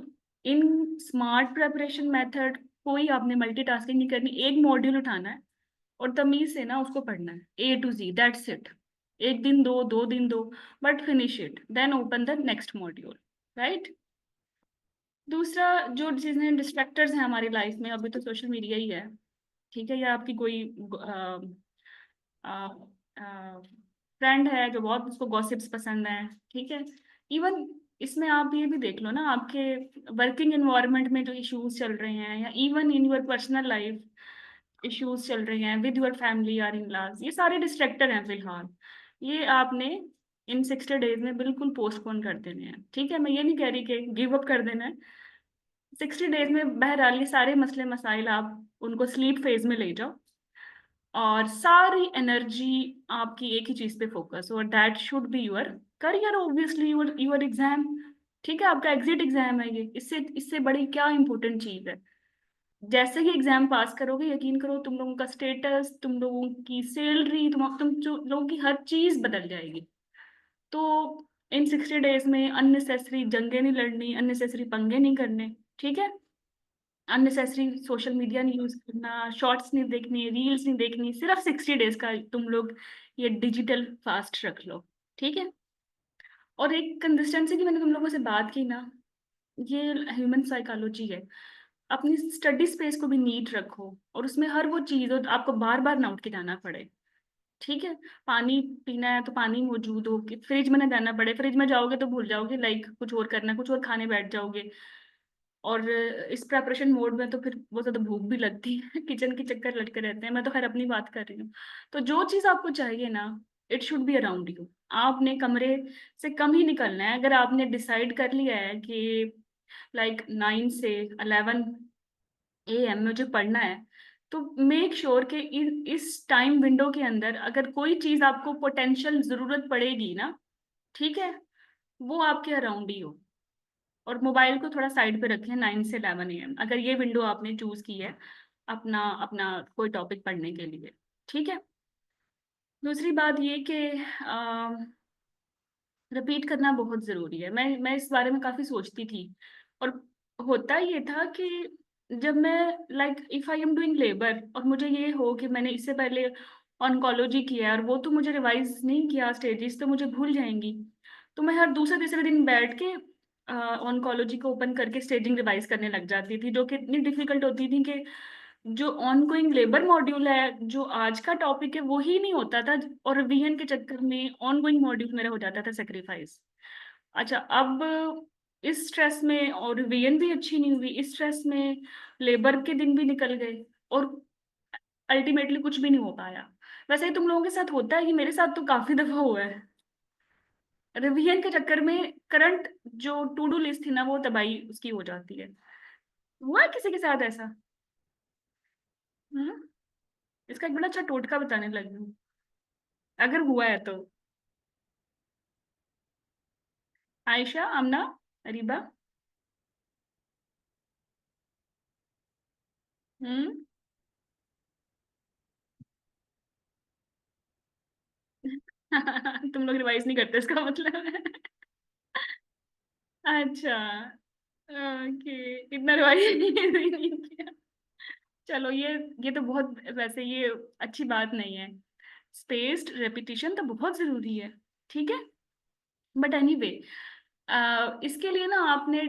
इन स्मार्ट प्रेपरेशन मेथड कोई आपने मल्टीटास्किंग नहीं करनी, एक मॉड्यूल उठाना है और तमीज से ना उसको पढ़ना है, A to Z, that's it. एक दिन दो, 2 दिन दो, but finish it, then open the next module, right? दूसरा जो चीजें डिस्ट्रैक्टर्स हैं हमारी लाइफ में, अभी तो सोशल मीडिया ही है। ठीक है, या आपकी कोई फ्रेंड है जो बहुत, उसको गॉसिप्स पसंद है। ठीक है, इवन इसमें आप ये भी देख लो ना, आपके वर्किंग एनवायरनमेंट में जो इश्यूज चल रहे हैं, या even in your personal life issues चल रहे हैं विद योर फैमिली और इन लॉज, ये सारे डिस्ट्रैक्टर हैं फिलहाल। ये आपने इन 60 डेज में बिल्कुल पोस्टपोन कर देने हैं, ठीक है। मैं ये नहीं कह रही कि गिव अप कर देना है। 60 डेज में बहरहाल ये सारे मसले मसाइल आप उनको स्लीप फेज में ले जाओ, और सारी एनर्जी आपकी एक ही चीज पे फोकस हो, और that should be your career, obviously your exam. ठीक है, आपका एग्जिट एग्जाम है ये, इससे इससे बड़ी क्या इंपॉर्टेंट चीज है। जैसे ही एग्जाम पास करोगे, यकीन करो तुम लोगों का स्टेटस, तुम लोगों की सैलरी, तुम जो लोगों की हर चीज बदल जाएगी। तो इन 60 डेज में अननेसेसरी जंगे नहीं लड़नी, अननेसेसरी पंगे नहीं करने, ठीक है। अननेसेसरी सोशल मीडिया नहीं यूज करना, शॉर्ट्स नहीं देखनी, रील्स नहीं देखनी। सिर्फ 60 डेज का तुम लोग ये डिजिटल फास्ट रख लो, ठीक है। और एक कंसिस्टेंसी की मैंने तुम लोगों से बात की ना, ये ह्यूमन साइकोलॉजी है। अपनी स्टडी स्पेस को भी नीट रखो, और उसमें हर वो चीज हो आपको बार बार ना उठ के जाना पड़े, ठीक है। पानी पीना है तो पानी मौजूद हो, कि फ्रिज में ना जाना पड़े, फ्रिज में जाओगे तो भूल जाओगे, लाइक कुछ और करना, कुछ और खाने बैठ जाओगे। और इस प्रेपरेशन मोड में तो फिर बहुत ज्यादा भूख भी लगती है किचन के चक्कर लटके रहते हैं। मैं तो खैर अपनी बात कर रही हूँ। तो जो चीज आपको चाहिए ना, it should be around you. आपने कमरे से कम ही निकलना है। अगर आपने डिसाइड कर लिया है कि लाइक 9 से 11 AM मुझे पढ़ना है, तो मेक श्योर कि इस टाइम विंडो के अंदर अगर कोई चीज आपको पोटेंशियल जरूरत पड़ेगी ना, ठीक है, वो आपके अराउंड ही हो। और मोबाइल को थोड़ा साइड पे रखें 9 से 11 AM, अगर ये विंडो आपने चूज की है अपना अपना कोई टॉपिक पढ़ने के लिए, ठीक है। दूसरी बात ये कि रिपीट करना बहुत जरूरी है। मैं इस बारे में काफी सोचती थी, और होता ये था कि जब मैं like if I am doing labour, और मुझे ये हो कि मैंने इससे पहले ऑन्कोलॉजी किया है और वो तो मुझे रिवाइज नहीं किया, स्टेजेस तो मुझे भूल जाएंगी, तो मैं हर दूसरे तीसरे दिन बैठ के ऑन्कोलॉजी को ओपन करके स्टेजिंग रिवाइज करने लग जाती थी, जो कि इतनी डिफिकल्ट होती थी कि जो ऑनगोइंग लेबर मॉड्यूल है, जो आज का टॉपिक है, वो ही नहीं होता था, और रिवीजन के चक्कर में ऑनगोइंग मॉड्यूल मेरा हो जाता था सेक्रीफाइस। अच्छा, अब इस स्ट्रेस में, और रिवीजन भी अच्छी नहीं हुई, इस स्ट्रेस में लेबर के दिन भी निकल गए, और अल्टीमेटली कुछ भी नहीं हो पाया। वैसे ही तुम लोगों के साथ होता है, कि मेरे साथ तो काफी दफा हुआ है। रिवीजन के चक्कर में करंट जो टू डू लिस्ट थी ना, वो तबाही उसकी हो जाती है। हुआ है किसी के साथ ऐसा? हम्म। इसका एक बड़ा अच्छा टोटका बताने लगी हूँ, अगर हुआ है तो। आयशा, आमना, अरीबा। हम्म। तुम लोग रिवाइज नहीं करते इसका मतलब है। अच्छा, ओके, इतना रिवाइज नहीं किया। चलो, ये तो बहुत, वैसे ये अच्छी बात नहीं है। स्पेस्ड रेपिटेशन तो बहुत जरूरी है, ठीक है। बट एनीवे, इसके लिए ना आपने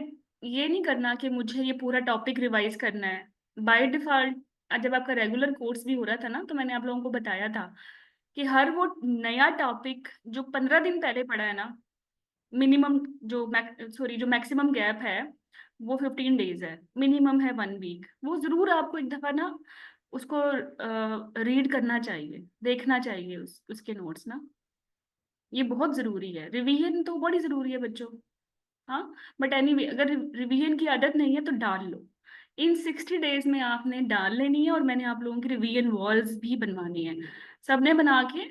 ये नहीं करना कि मुझे ये पूरा टॉपिक रिवाइज करना है बाय डिफॉल्ट। जब आपका रेगुलर कोर्स भी हो रहा था ना, तो मैंने आप लोगों को बताया था कि हर वो नया टॉपिक जो 15 दिन पहले पढ़ा है ना, मिनिमम जो मैक्सिमम गैप है वो 15 डेज है, मिनिमम है 1 वीक, वो जरूर आपको एक दफा ना उसको रीड करना चाहिए, देखना चाहिए उसके नोट्स ना। ये बहुत जरूरी है, रिवीजन तो बड़ी जरूरी है बच्चों। हाँ, बट एनीवे, अगर रिवीजन की आदत नहीं है तो डाल लो। इन 60 डेज में आपने डाल लेनी है, और मैंने आप लोगों की रिवीजन वॉल्स भी बनवानी है। सबने बना के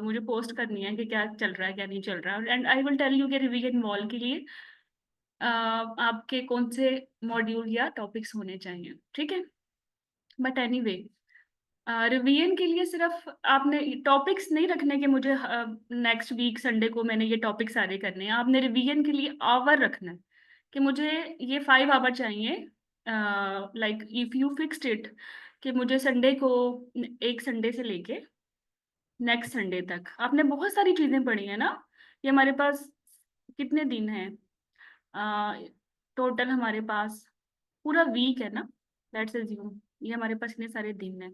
मुझे पोस्ट करनी है कि क्या चल रहा है क्या नहीं चल रहा है, and I will tell you कि रिवीजन वॉल के लिए आपके कौन से मॉड्यूल या टॉपिक्स होने चाहिए, ठीक है। बट एनीवे, रिवीजन के लिए सिर्फ आपने टॉपिक्स नहीं रखने के, मुझे नेक्स्ट वीक संडे को मैंने ये टॉपिक सारे करने हैं। आपने रिवीजन के लिए आवर रखना है कि मुझे ये 5 आवर चाहिए, like if you fixed it कि मुझे संडे को, एक संडे से लेके नेक्स्ट संडे तक आपने बहुत सारी चीजें पढ़ी है ना। ये हमारे पास कितने दिन हैं टोटल? हमारे पास पूरा वीक है ना, लेट्स अज्यूम ये हमारे पास इतने सारे दिन हैं।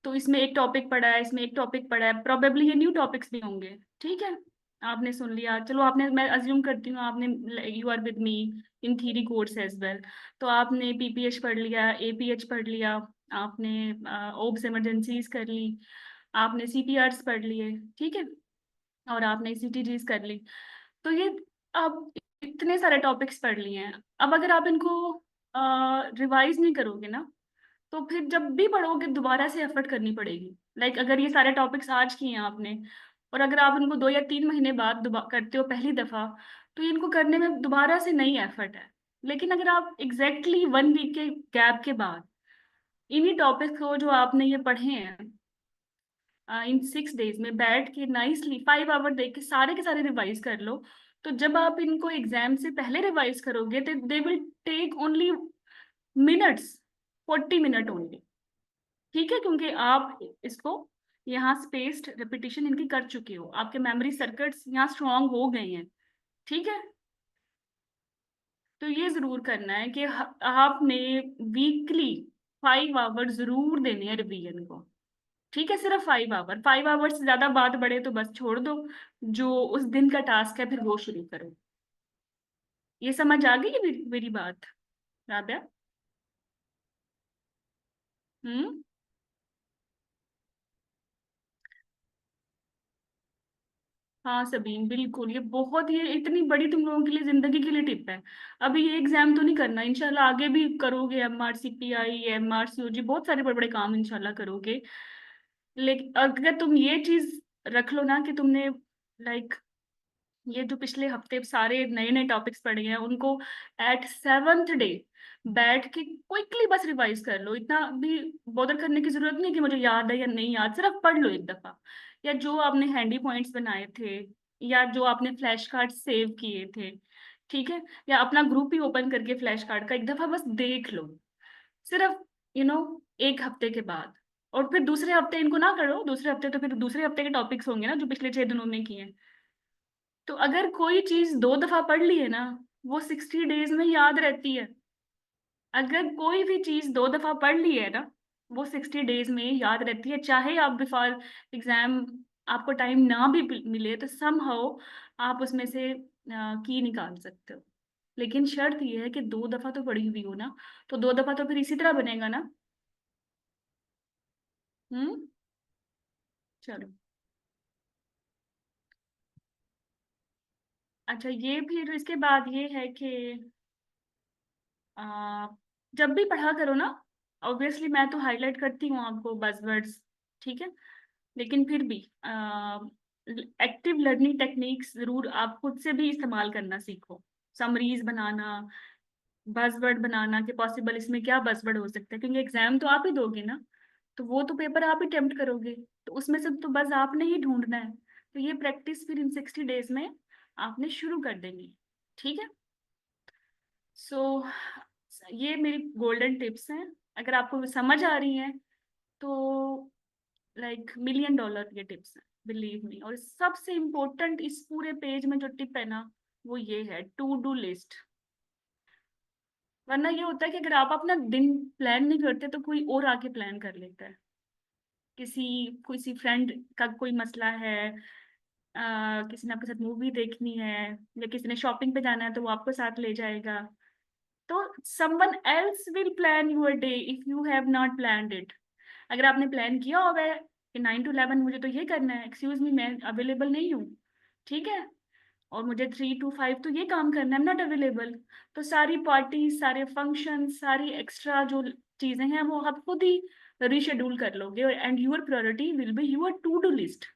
तो इसमें एक टॉपिक पढ़ा है, इसमें एक टॉपिक पढ़ा है, प्रोबेबली ये न्यू टॉपिक्स भी होंगे, ठीक है। आपने सुन लिया, चलो आपने, मैं अज्यूम करती हूँ आपने, you are with me in theory course as well, तो आपने पीपीएच पढ़ लिया, एपीएच पढ़ लिया, आपने ओब्स इमरजेंसीज कर ली, आपने सीपीआरस पढ़ लिए, ठीक है। और आपने CTGs कर ली, तो ये आप इतने सारे टॉपिक्स पढ़ लिए हैं। अब अगर आप इनको रिवाइज नहीं करोगे ना, तो फिर जब भी पढ़ोगे दोबारा से एफर्ट करनी पड़ेगी। लाइक अगर ये सारे टॉपिक्स आज किए हैं आपने, और अगर आप इनको 2 या 3 महीने बाद करते हो पहली दफा, तो ये इनको करने में दोबारा से नई एफर्ट है। लेकिन अगर आप एग्जैक्टली 1 वीक के गैप के बाद इन्हीं टॉपिक्स को जो आपने ये पढ़े हैं इन 6 डेज में बैठ के नाइसली 5 आवर देख के सारे रिवाइज कर लो, तो जब आप इनको एग्जाम से पहले रिवाइज करोगे तो they will take only minutes, 40 minute only. ठीक है, क्योंकि आप इसको यहाँ स्पेस्ड रिपीटिशन इनकी कर चुके हो, आपके मेमोरी सर्किट्स यहाँ स्ट्रांग हो गए हैं। ठीक है, तो ये जरूर करना है कि आपने वीकली 5 आवर जरूर देने हैं रिवीजन को। ठीक है, सिर्फ 5 आवर से ज्यादा बात बढ़े तो बस छोड़ दो, जो उस दिन का टास्क है फिर वो शुरू करो। ये समझ आ गई मेरी बात राबिया? हम्म। हाँ सबीन, बिल्कुल, ये इतनी बड़ी तुम लोगों के लिए जिंदगी के लिए टिप है। अभी ये एग्जाम तो नहीं करना, इंशाल्लाह आगे भी करोगे, MRCPI, MRCOG, बहुत सारे बड़े बड़े काम इंशाल्लाह करोगे। लेकिन अगर तुम ये चीज रख लो ना कि तुमने लाइक ये जो पिछले हफ्ते सारे नए नए टॉपिक्स पढ़े हैं उनको एट 7th डे बैठ के क्विकली बस रिवाइज कर लो। इतना भी बॉदर करने की जरूरत नहीं कि मुझे याद है या नहीं याद, सिर्फ पढ़ लो एक दफा। या जो आपने हैंडी पॉइंट्स बनाए थे, या जो आपने फ्लैश कार्ड सेव किए थे, ठीक है, या अपना ग्रुप ही ओपन करके फ्लैश कार्ड का एक दफा बस देख लो, सिर्फ एक हफ्ते के बाद। और फिर दूसरे हफ्ते इनको ना करो, दूसरे हफ्ते तो फिर दूसरे हफ्ते के टॉपिक्स होंगे ना जो पिछले 6 दिनों में किए हैं। तो अगर कोई चीज 2 दफा पढ़ ली है ना, वो 60 डेज में याद रहती है। अगर कोई भी चीज 2 दफा पढ़ ली है ना, वो 60 डेज में याद रहती है। चाहे आप बिफोर एग्जाम आपको टाइम ना भी मिले तो समहाउ आप उसमें से की निकाल सकते हो। लेकिन शर्त ये है कि 2 दफा तो पढ़ी हुई हो ना, तो 2 दफा तो फिर इसी तरह बनेगा ना। हम्म। चलो, अच्छा, ये फिर इसके बाद ये है कि आ, जब भी पढ़ा करो ना, ऑब्वियसली मैं तो हाईलाइट करती हूँ आपको बज़वर्ड्स, ठीक है, लेकिन फिर भी एक्टिव लर्निंग टेक्निक्स जरूर आप खुद से भी इस्तेमाल करना सीखो। समरीज बनाना, बज़वर्ड बनाना कि पॉसिबल इसमें क्या बज़वर्ड हो सकता है, क्योंकि एग्जाम तो आप ही दोगे ना, तो वो तो पेपर आप ही अटेम्प्ट करोगे, तो उसमें से तो बस आपने ही ढूंढना है। तो ये प्रैक्टिस फिर इन 60 डेज में आपने शुरू कर देनी। ठीक है, सो ये मेरी गोल्डन टिप्स हैं। अगर आपको समझ आ रही हैं तो लाइक $1,000,000 ये टिप्स हैं, बिलीव मी। और सबसे इम्पोर्टेंट इस पूरे पेज में जो टिप है ना, वो ये है टू डू लिस्ट। वरना ये होता है कि अगर आप अपना दिन प्लान नहीं करते तो कोई और आके प्लान कर लेता है। किसी किसी फ्रेंड का कोई मसला है, किसी ने आपके साथ मूवी देखनी है, या किसी ने शॉपिंग पे जाना है तो वो आपको साथ ले जाएगा। तो someone else will plan your day if you have not planned it। अगर आपने प्लान किया होगा कि 9 to 11 मुझे तो ये करना है, एक्सक्यूज मी मैं अवेलेबल नहीं हूँ, ठीक है, और मुझे 3 to 5 तो ये काम करना है, नॉट अवेलेबल, तो सारी पार्टी, सारे फंक्शन, सारी एक्स्ट्रा जो चीजें हैं वो आप खुद ही रीशेड्यूल कर लोगे, and your priority will be your to do list.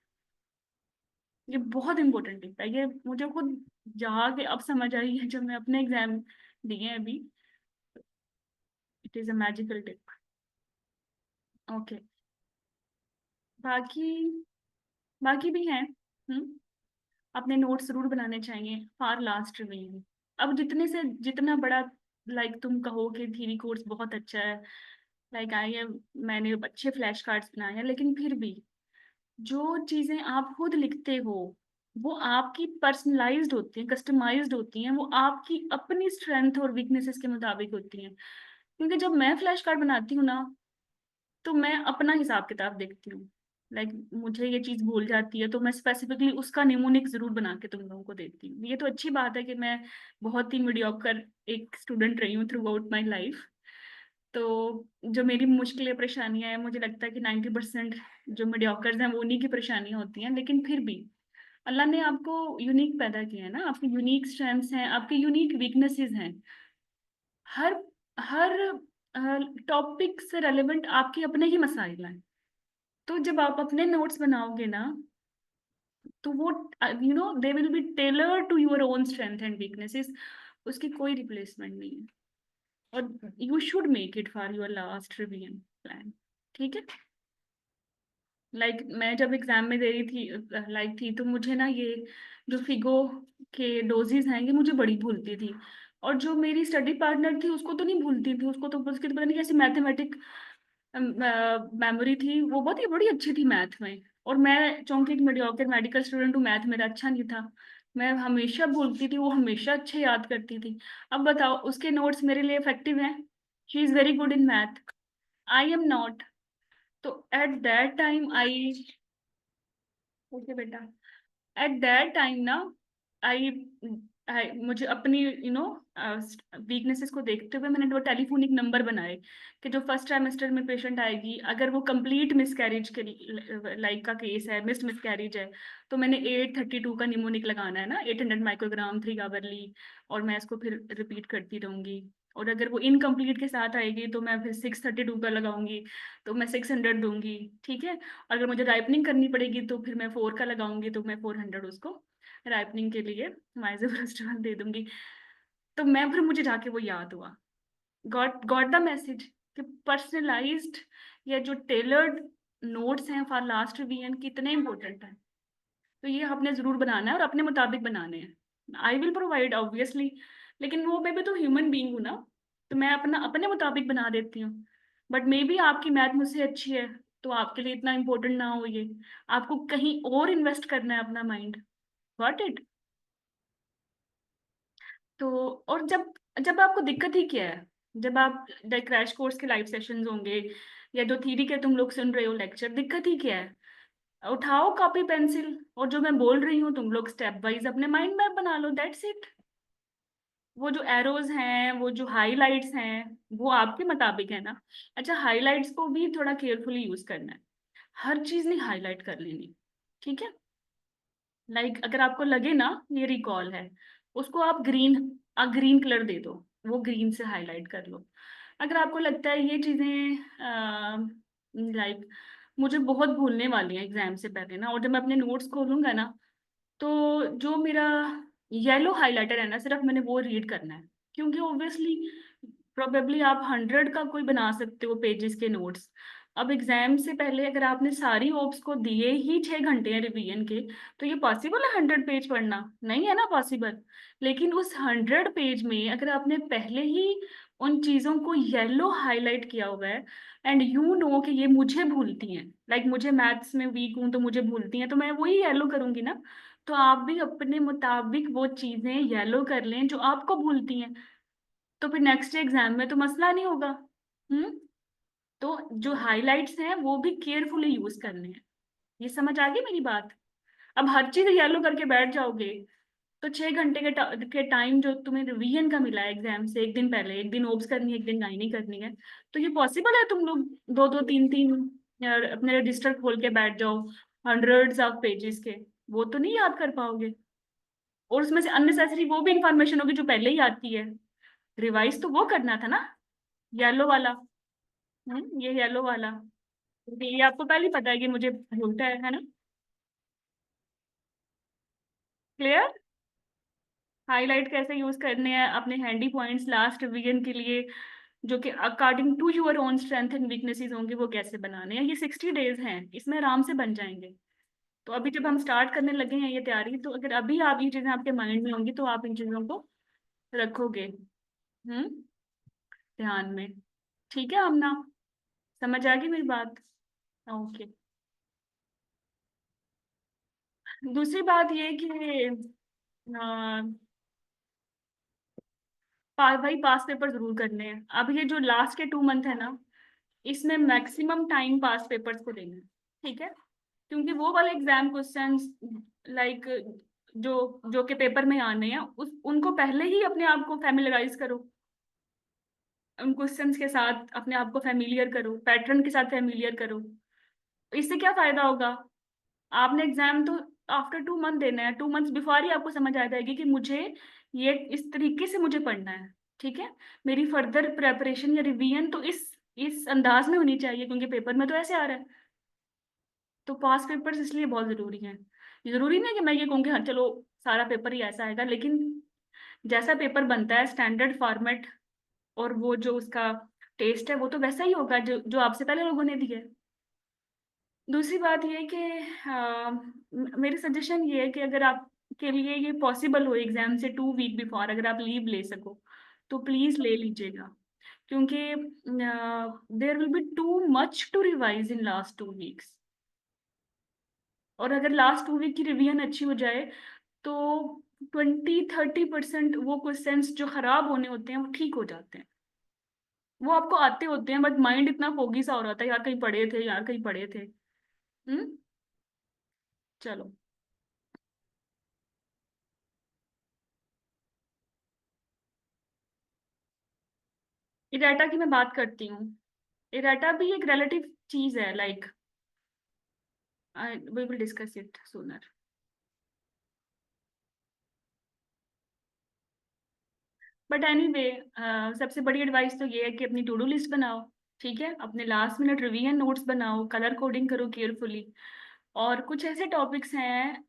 ये बहुत इंपॉर्टेंट टिप है, ये मुझे खुद जाके अब समझ आई है जब मैं अपने एग्जाम दिए हैं अभी। It is a magical tip. Okay, बाकी बाकी भी हैं। अपने नोट्स जरूर बनाने चाहिए फॉर लास्ट रिवीजन। अब जितना बड़ा लाइक तुम कहो कि थ्योरी कोर्स बहुत अच्छा है, लाइक आई है, मैंने अच्छे फ्लैश कार्ड्स बनाए हैं, लेकिन फिर भी जो चीजें आप खुद लिखते हो वो आपकी पर्सनलाइज्ड होती हैं, कस्टमाइज्ड होती हैं, वो आपकी अपनी स्ट्रेंथ और वीकनेसेस के मुताबिक होती हैं। क्योंकि जब मैं फ्लैश कार्ड बनाती हूँ ना, तो मैं अपना हिसाब किताब देखती हूँ। लाइक मुझे ये चीज भूल जाती है तो मैं स्पेसिफिकली उसका निमोनिक जरूर बना के तुम लोगों को देती हूँ। ये तो अच्छी बात है कि मैं बहुत ही मीडियोकर एक स्टूडेंट रही हूँ थ्रू आउट माई लाइफ। तो जो मेरी मुश्किलें परेशानियां हैं, मुझे लगता है कि 90% जो मीडियोकर्स हैं वो उन्हीं की परेशानियां होती हैं, लेकिन फिर भी अल्लाह ने आपको यूनिक पैदा किया है ना, आपकी यूनिक स्ट्रेंथ्स हैं, आपकी यूनिक वीकनेसेस हैं। हर हर टॉपिक से रेलेवेंट आपके अपने ही मसाइल हैं। तो जब आप अपने नोट्स बनाओगे ना, तो वो they will be tailor to your own strength and weaknesses. उसकी कोई रिप्लेसमेंट नहीं है। और you should make it for your last revision plan. ठीक है। मैं जब एग्जाम में दे रही थी तो मुझे ना ये जो फिगो के डोजेज हैं ये मुझे बड़ी भूलती थी। और जो मेरी स्टडी पार्टनर थी उसको तो नहीं भूलती थी, उसको तो उसकी तो पता नहीं कैसी मैथमेटिक मेमोरी थी। वो बहुत ही बड़ी अच्छी थी मैथ में, और मैं चौंकी की मीडियोकर मेडिकल स्टूडेंट हूँ, मैथ मेरा अच्छा नहीं था। मैं हमेशा भूलती थी, वो हमेशा अच्छे याद करती थी। अब बताओ उसके नोट्स मेरे लिए इफेक्टिव हैं? She is very good in math, I am not. तो at that time I, okay बेटा, एट दैट टाइम ना आई आई मुझे अपनी वीकनेसेस को देखते हुए मैंने वो टेलीफोनिक नंबर बनाए कि जो फर्स्ट ट्राइमेस्टर में पेशेंट आएगी, अगर वो कंप्लीट मिसकैरेज के लाइक का केस है, मिसकैरेज है, तो मैंने 832 का निमोनिक लगाना है ना, 800 माइक्रोग्राम 3 आवरली, और मैं इसको फिर रिपीट करती रहूंगी। और अगर वो इनकम्प्लीट के साथ आएगी तो मैं फिर 632 का लगाऊंगी, तो मैं 600 दूंगी। ठीक है। अगर मुझे राइपनिंग करनी पड़ेगी तो फिर मैं 4 का लगाऊंगी, तो मैं 400 उसको राइपनिंग के लिए माइजोप्रोस्टेरोल दे दूंगी। तो मैं फिर मुझे जाके वो याद हुआ, गॉट द मैसेज कि पर्सनलाइज्ड या जो टेलर्ड नोट्स हैं फॉर लास्ट रिवीजन कितने इंपॉर्टेंट हैं। तो ये आपने जरूर बनाना है और अपने मुताबिक बनाने हैं। आई विल प्रोवाइड ऑब्वियसली, लेकिन वो मैं भी तो ह्यूमन बीइंग हूँ ना, तो मैं अपना अपने मुताबिक बना देती हूँ। बट मे बी आपकी मैथ मुझसे अच्छी है, तो आपके लिए इतना इम्पोर्टेंट ना हो ये, आपको कहीं और इन्वेस्ट करना है अपना माइंड। Got it? तो और जब जब आपको दिक्कत ही क्या है, जब आप क्रैश कोर्स के लाइव सेशंस होंगे या जो थ्योरी के तुम लोग सुन रहे हो लेक्चर, दिक्कत ही क्या है? उठाओ कॉपी पेंसिल और जो मैं बोल रही हूँ तुम लोग स्टेप वाइज अपने माइंड मैप बना लो, दैट्स इट। वो जो एरोज हैं, वो जो हाइलाइट्स हैं, वो आपके मुताबिक है ना। अच्छा, हाइलाइट्स को भी थोड़ा केयरफुली यूज करना है, हर चीज नहीं हाईलाइट कर लेनी। ठीक है। अगर आपको लगे ना ये रिकॉल है, उसको आप ग्रीन कलर दे दो, वो ग्रीन से हाईलाइट कर लो। अगर आपको लगता है ये चीजें मुझे बहुत भूलने वाली हैं एग्जाम से पहले ना, और जब मैं अपने नोट्स खोलूंगा ना, तो जो मेरा येलो हाइलाइटर है ना, सिर्फ मैंने वो रीड करना है। क्योंकि ऑब्वियसली प्रोबेबली आप 100 का कोई बना सकते हो पेजेस के नोट्स। अब एग्जाम से पहले अगर आपने सारी ओप्स को दिए ही 6 घंटे हैं रिवीजन के, तो ये पॉसिबल है 100 पेज पढ़ना? नहीं है ना पॉसिबल। लेकिन उस 100 पेज में अगर आपने पहले ही उन चीजों को येलो हाईलाइट किया हुआ है, एंड यू नो कि ये मुझे भूलती हैं, मुझे मैथ्स में वीक हूं तो मुझे भूलती हैं, तो मैं वही येलो करूंगी ना। तो आप भी अपने मुताबिक वो चीजें येलो कर लें जो आपको भूलती हैं, तो फिर नेक्स्ट एग्जाम में तो मसला नहीं होगा। हम्म। तो जो हाइलाइट्स हैं वो भी केयरफुली यूज करने हैं। ये समझ आ गई मेरी बात? अब हर चीज येलो करके बैठ जाओगे तो 6 घंटे के टाइम जो तुम्हें रिवीजन का मिला है एग्जाम से एक दिन पहले, एक दिन ओब्स करनी है, एक दिन गाइनी करनी है, तो ये पॉसिबल है तुम लोग दो दो तीन तीन अपने रजिस्टर खोल के बैठ जाओ 100 ऑफ पेजेस के? वो तो नहीं याद कर पाओगे। और उसमें से अननेसेसरी वो भी इंफॉर्मेशन होगी जो पहले ही आती है। रिवाइज तो वो करना था ना, येलो वाला। ये येलो वाला, ये आपको पहले ही पता है कि मुझे भूलता है ना? क्लियर? हाईलाइट कैसे यूज करने हैं अपने हैंडी पॉइंट्स लास्ट रिवीजन के लिए, जो कि according to your own strength and weaknesses होंगे, वो कैसे बनाने हैं। ये 60 डेज हैं, इसमें आराम से बन जाएंगे। तो अभी जब हम स्टार्ट करने लगे हैं ये तैयारी, तो अगर अभी आप ये चीजें आपके माइंड में होंगी तो आप इन चीजों को रखोगे ध्यान में। ठीक है आमना, समझ आ गई मेरी बात? ओके। दूसरी बात ये कि भाई पास पेपर जरूर करने हैं। अब ये जो लास्ट के 2 मंथ है ना, इसमें मैक्सिमम टाइम पास पेपर्स को देना है। ठीक है। क्योंकि वो वाले एग्जाम क्वेश्चंस लाइक जो जो के पेपर में आने हैं उनको पहले ही अपने आप को फैमिलियराइज करो, उन क्वेश्चंस के साथ अपने आप को फैमिलियर करो, पैटर्न के साथ फैमिलियर करो। इससे क्या फायदा होगा? आपने एग्जाम तो आफ्टर 2 मंथ देना है, 2 मंथ्स बिफोर ही आपको समझ आ जाएगी कि मुझे ये इस तरीके से मुझे पढ़ना है, ठीक है। मेरी फर्दर प्रेपरेशन या रिवीजन तो इस अंदाज में होनी चाहिए, क्योंकि पेपर में तो ऐसे आ रहा है। तो पास पेपर्स इसलिए बहुत जरूरी हैं। जरूरी नहीं कि मैं ये कहूँ कि हाँ चलो सारा पेपर ही ऐसा आएगा, लेकिन जैसा पेपर बनता है स्टैंडर्ड फॉर्मेट और वो जो उसका टेस्ट है वो तो वैसा ही होगा जो जो आपसे पहले लोगों ने दिया है। दूसरी बात ये है कि मेरी सजेशन ये है कि अगर आपके लिए ये पॉसिबल हो एग्जाम से 2 वीक बिफोर अगर आप लीव ले सको तो प्लीज ले लीजिएगा, क्योंकि there will be too much to revise in last 2 weeks. और अगर लास्ट 2 वीक की रिवीजन अच्छी हो जाए तो 20-30% वो क्वेश्चंस जो खराब होने होते हैं वो ठीक हो जाते हैं। वो आपको आते होते हैं बट माइंड इतना फोगी सा हो रहा था, यार कहीं पढ़े थे, यार कहीं पढ़े थे। चलो इराटा की मैं बात करती हूँ। इराटा भी एक रिलेटिव चीज है, like we will discuss it sooner. But anyway सबसे बड़ी एडवाइस तो ये है कि अपनी टू डू लिस्ट बनाओ, ठीक है। अपने लास्ट मिनट रिवीजन नोट्स बनाओ, कलर कोडिंग करो केयरफुली। और कुछ ऐसे टॉपिक्स हैं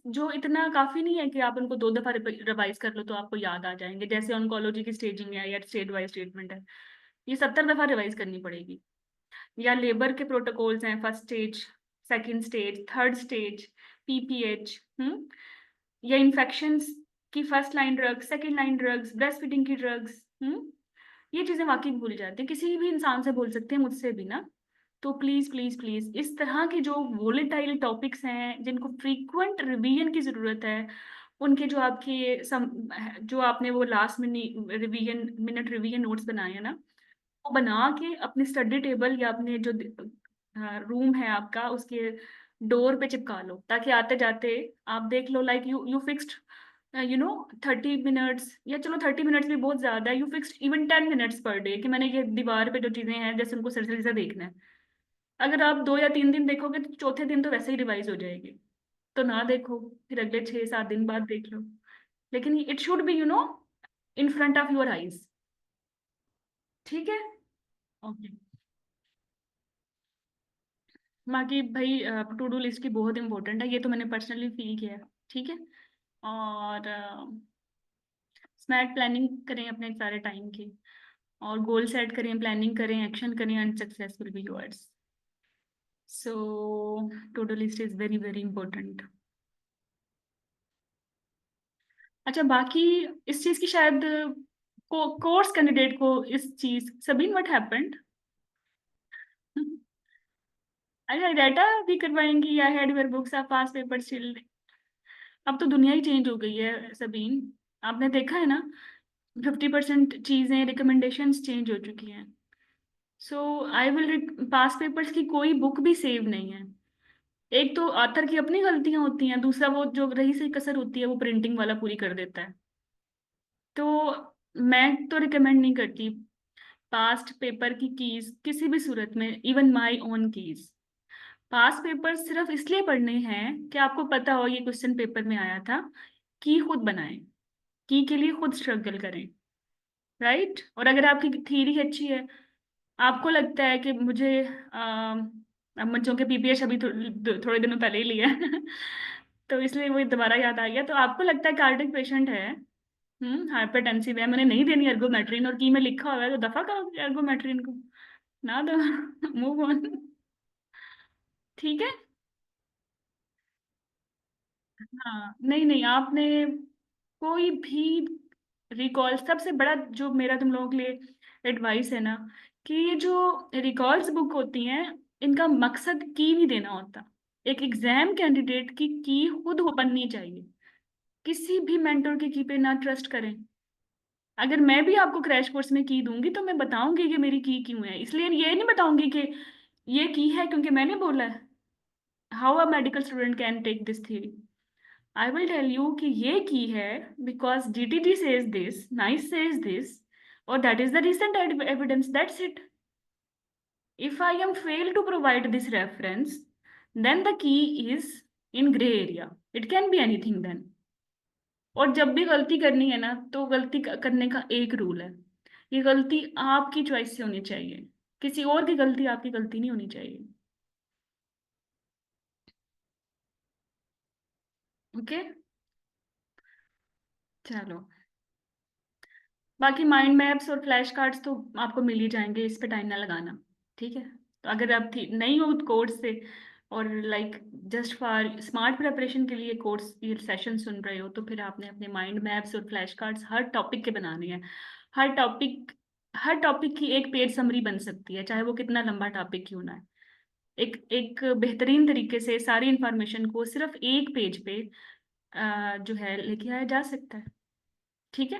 जो इतना काफी नहीं है कि आप उनको 2 दफा रिवाइज कर लो तो आपको याद आ जाएंगे, जैसे ऑन्कोलॉजी की स्टेजिंग है या स्टेट वाइज ट्रीटमेंट है, ये 70 दफा रिवाइज करनी पड़ेगी। या लेबर के प्रोटोकॉल्स हैं, first stage, second stage, third stage, PPH, या इन्फेक्शंस की first line drugs, second line drugs, breast feeding की ड्रग्स, ये चीजें वाकई भूल जाते हैं, किसी भी इंसान से भूल सकते हैं, मुझसे भी ना। तो प्लीज प्लीज प्लीज इस तरह के जो वोलेटाइल टॉपिक्स हैं जिनको फ्रीक्वेंट रिवीजन की जरूरत है, उनके जो आपके जो आपने वो लास्ट मिनट रिवीजन नोट्स बनाए हैं ना, वो बना के अपने स्टडी टेबल या अपने जो रूम है आपका उसके डोर पे चिपका लो, ताकि आते जाते आप देख लो, लाइक यू फिक्स्ड 30 मिनट्स, या चलो 30 मिनट्स भी बहुत ज्यादा है, you fixed even 10 minutes per day कि मैंने ये दीवार पे जो चीजें हैं जैसे उनको सरसरी से देखना है। अगर आप 2 या 3 दिन देखोगे तो चौथे दिन तो वैसे ही रिवाइज हो जाएगी, तो ना देखो, फिर अगले 6-7 दिन बाद देख लो, लेकिन it should be in front of your eyes, ठीक है। ओके, बाकी भाई टू डू लिस्ट की बहुत इंपॉर्टेंट है, ये तो मैंने पर्सनली फील किया है, ठीक है। और स्मार्ट प्लानिंग करें अपने सारे टाइम की, और गोल सेट करें, प्लानिंग करें, एक्शन करें, and success will be yours. So to do list is very very important. अच्छा, बाकी इस चीज की शायद कोर्स कैंडिडेट को इस चीज सभी व्हाट हैपेंड अच्छा डाटा भी करवाएंगी या had your books of pass paper still. अब तो दुनिया ही चेंज हो गई है सबीन, आपने देखा है ना, 50% चीजें रिकमेंडेशंस चेंज हो चुकी हैं। सो आई विल पास पेपर्स की कोई बुक भी सेव नहीं है। एक तो ऑथर की अपनी गलतियां होती हैं, दूसरा वो जो रही सही कसर होती है वो प्रिंटिंग वाला पूरी कर देता है। तो मैं तो रिकमेंड नहीं करती पास्ट पेपर की कीज किसी भी सूरत में, even my own keys. Pass paper सिर्फ इसलिए पढ़ने हैं कि आपको पता हो ये क्वेश्चन पेपर में आया था, की खुद बनाएं, की के लिए खुद स्ट्रगल करें, राइट। और अगर आपकी थ्योरी अच्छी है, आपको लगता है कि मुझे अब बच्चों के पीपीएच अभी थोड़े दिनों पहले ही लिया है तो इसलिए वो दोबारा याद आ गया, तो आपको लगता है कार्डिक पेशेंट है, हाइपरटेंसिव है, मैंने नहीं देनी एर्गोमेट्रिन, और की में लिखा हुआ है तो दफा करो एर्गोमेट्रिन को, ना दो मूव ऑन, ठीक है। हाँ नहीं नहीं, आपने कोई भी रिकॉल, सबसे बड़ा जो मेरा तुम लोगों के लिए एडवाइस है ना, कि ये जो रिकॉल्स बुक होती हैं इनका मकसद की नहीं देना होता। एक एग्जाम कैंडिडेट की खुद हो बननी चाहिए, किसी भी मेंटर की पे ना ट्रस्ट करें। अगर मैं भी आपको क्रैश कोर्स में की दूंगी तो मैं बताऊंगी कि मेरी की क्यों है, इसलिए ये नहीं बताऊंगी कि ये की है क्योंकि मैंने बोला है। How a medical student can take this theory, I will tell you कि ये की है because DTG says this, NICE says this, or that is the recent evidence, that's it. If I am failed to provide this reference, then the key is in grey area, it can be anything then. और जब भी गलती करनी है ना, तो गलती करने का एक रूल है, ये गलती आपकी चॉइस से होनी चाहिए, किसी और की गलती आपकी गलती नहीं होनी चाहिए। ओके, चलो। बाकी माइंड मैप्स और फ्लैश कार्ड्स तो आपको मिल ही जाएंगे, इस पे टाइम ना लगाना, ठीक है। तो अगर आप नहीं हो कोर्स से और like just for smart preparation के लिए कोर्स ये सेशन सुन रहे हो, तो फिर आपने अपने माइंड मैप्स और फ्लैश कार्ड्स हर टॉपिक के बनाने हैं। हर टॉपिक की एक पेज समरी बन सकती है, चाहे वो कितना लंबा टॉपिक क्यों ना है। एक एक बेहतरीन तरीके से सारी इंफॉर्मेशन को सिर्फ एक पेज पे जो है लेके आया जा सकता है, ठीक है।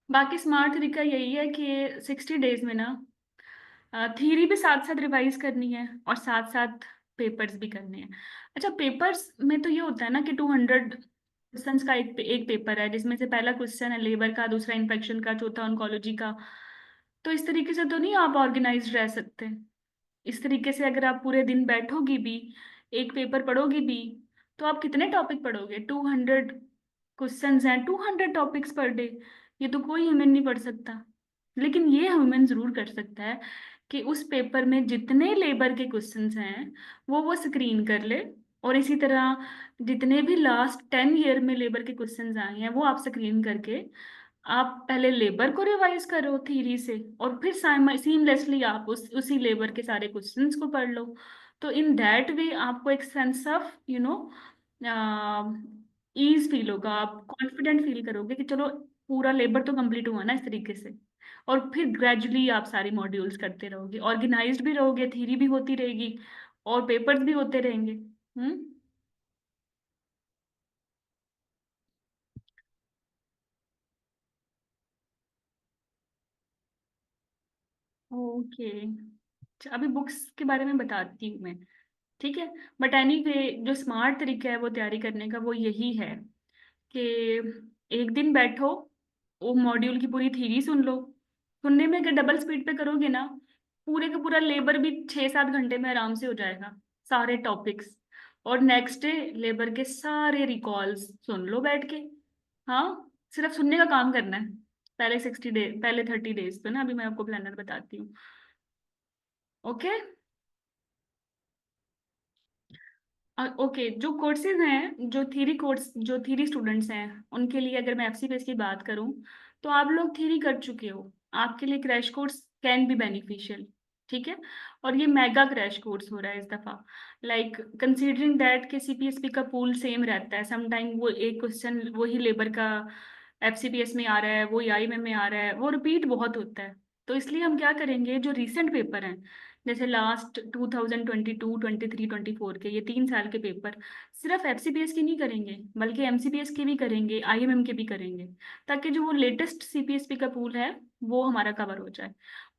बाकी स्मार्ट तरीका यही है कि 60 डेज में ना थ्योरी भी साथ साथ रिवाइज करनी है और साथ साथ पेपर्स भी करने हैं। अच्छा, पेपर्स में तो ये होता है ना कि 200 क्वेश्चंस का एक पेपर है, जिसमें से पहला क्वेश्चन है लेबर का, दूसरा इन्फेक्शन का, चौथा ऑन्कोलॉजी का। तो इस तरीके से तो नहीं आप ऑर्गेनाइज रह सकते। इस तरीके से अगर आप पूरे दिन बैठोगी भी, एक पेपर पढ़ोगी भी, तो आप कितने टॉपिक पढ़ोगे? 200 क्वेश्चंस हैं, 200 टॉपिक्स पर डे। ये तो कोई ह्यूमन नहीं पढ़ सकता। लेकिन ये ह्यूमन जरूर कर सकता है कि उस पेपर में जितने लेबर के क्वेश्चंस हैं वो स्क्रीन कर ले, और इसी तरह जितने भी लास्ट 10 ईयर में लेबर के क्वेश्चंस आए हैं वो आप स्क्रीन करके आप पहले लेबर को रिवाइज करो थ्योरी से, और फिर सीमलेसली आप उसी लेबर के सारे क्वेश्चंस को पढ़ लो। तो इन दैट वे आपको एक सेंस ऑफ ईज फील होगा, आप कॉन्फिडेंट फील करोगे कि चलो पूरा लेबर तो कंप्लीट हुआ ना इस तरीके से। और फिर ग्रेजुअली आप सारे मॉड्यूल्स करते रहोगे, ऑर्गेनाइज्ड भी रहोगे, थ्योरी भी होती रहेगी और पेपर्स भी होते रहेंगे। ओके, अभी बुक्स के बारे में बताती हूँ मैं, ठीक है। बट एनीवे जो स्मार्ट तरीका है वो तैयारी करने का वो यही है कि एक दिन बैठो, वो मॉड्यूल की पूरी थ्योरी सुन लो। सुनने में अगर डबल स्पीड पे करोगे ना, पूरे का पूरा लेबर भी 6-7 घंटे में आराम से हो जाएगा, सारे टॉपिक्स। और नेक्स्ट डे लेबर के सारे रिकॉल्स सुन लो बैठ के। हाँ, सिर्फ सुनने का काम करना है। पहले 60 डे, पहले 30 डेज पे ना, अभी मैं आपको प्लानर बताती हूँ। ओके। ओके, जो कोर्सेज हैं, जो थ्योरी स्टूडेंट्स हैं, उनके लिए अगर मैं एफसीपीएस की बात करूं, तो आप लोग थ्योरी कर चुके हो, आपके लिए crash course can be beneficial, ठीक है। और ये मेगा क्रैश कोर्स हो रहा है इस दफा, लाइक कंसीडरिंग दैट कि सीपीएसपी का पूल सेम रहता है, समटाइम वो एक क्वेश्चन वही लेबर का एफसीपीएस में आ रहा है, वो आईएमएम में आ रहा है, वो रिपीट बहुत होता है। तो इसलिए हम क्या करेंगे, जो रीसेंट पेपर हैं, जैसे लास्ट 2022, 23, 24 के ये 3 साल के पेपर, सिर्फ एफसीपीएस के नहीं करेंगे बल्कि एमसीपीएस के भी करेंगे, आईएमएम के भी करेंगे, ताकि जो वो लेटेस्ट सीपीएसपी का पूल है वो हमारा कवर हो जाए।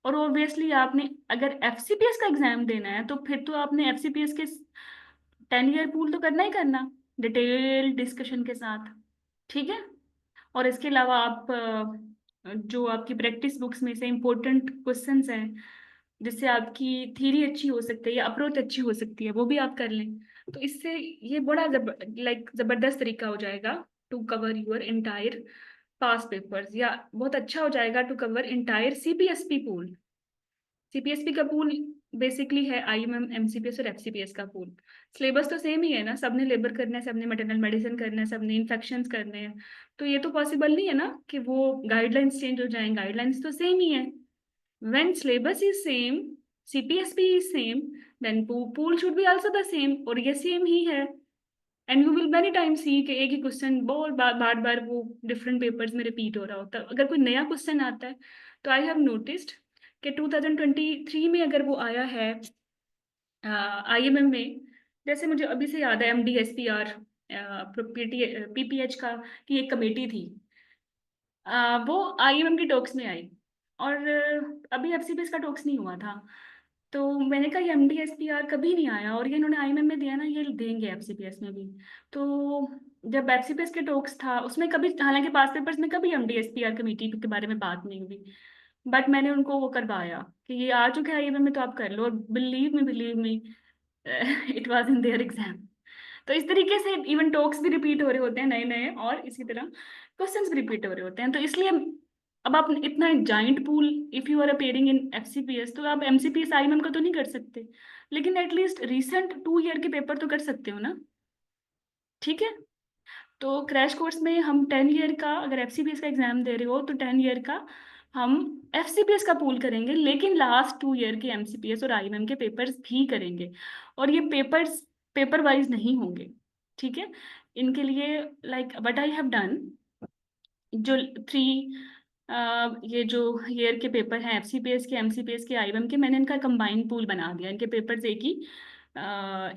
और ऑब्वियसली आपने अगर एफसीपीएस का एग्जाम देना है तो फिर तो आपने एफसीपीएस के 10 ईयर पूल तो करना ही करना, डिटेल डिस्कशन के साथ, ठीक है। और इसके अलावा आप जो आपकी प्रैक्टिस बुक्स में से इम्पोर्टेंट क्वेश्चंस हैं, जिससे आपकी थ्योरी अच्छी हो सकती है या अप्रोच अच्छी हो सकती है, वो भी आप कर लें। तो इससे ये बड़ा जबरदस्त तरीका हो जाएगा to cover your entire past papers, या बहुत अच्छा हो जाएगा to cover entire CPSP pool. CPSP का पूल बेसिकली है आईएमएम, एमसीपीएस और एफसीपीएस का पूल। सिलेबस तो सेम ही है ना, सबने लेबर करना है, सबने मैटरनल मेडिसिन करना है, सबने इन्फेक्शंस करने हैं। तो ये तो पॉसिबल नहीं है ना कि वो गाइडलाइंस चेंज हो जाएं, गाइडलाइंस तो सेम ही है। When syllabus is same, CPSP is same, then pool should be also the same, और ये सेम ही है। And you will many times see कि एक ही क्वेश्चन बहुत बार बार वो डिफरेंट पेपर्स में रिपीट हो रहा होता है। अगर कोई नया क्वेश्चन आता है तो आई हैव नोटिस्ड कि 2023 में अगर वो आया है आईएमएम में, जैसे मुझे अभी से याद है MDSPR पीपीएच का की एक कमेटी थी, वो आईएमएम की टॉक्स में आई, और अभी एफसीपीएस का टॉक्स नहीं हुआ था। तो मैंने कहा ये MDSPR कभी नहीं आया और ये इन्होंने आईएमएम में दिया ना, ये देंगे एफसीपीएस में भी। तो जब एफसीपीएस के टॉक्स था उसमें कभी, हालांकि पास पेपर्स में कभी MDSPR कमेटी के बारे में बात नहीं हुई, बट मैंने उनको वो करवाया कि ये आ चुके हैं आईएमएम में तो आप कर लो। और believe me it was in their exam. तो इस तरीके से इवन टॉक्स भी रिपीट हो रहे होते हैं नए नए, और इसी तरह क्वेश्चंस भी रिपीट हो रहे होते हैं। तो इसलिए अब आप इतना giant pool, if you are appearing in FCPS, तो आप एमसीपीएस आईएमएम का तो नहीं कर सकते, लेकिन एटलीस्ट रिसेंट 2 ईयर के पेपर तो कर सकते हो ना। ठीक है, तो क्रैश कोर्स में हम 10 ईयर का, अगर एफसीपीएस का एग्जाम दे रहे हो तो 10 ईयर का हम एफसीपीएस का पूल करेंगे, लेकिन लास्ट 2 ईयर के एमसीपीएस और आईएमएम के पेपर्स भी करेंगे। और ये पेपर्स पेपर वाइज नहीं होंगे, ठीक है। इनके लिए like what I have done, जो 3 ये जो ईयर के पेपर हैं एफसीपीएस के, एमसीपीएस के, आईएमएम के, मैंने इनका कंबाइंड पूल बना दिया। इनके पेपर्स एक ही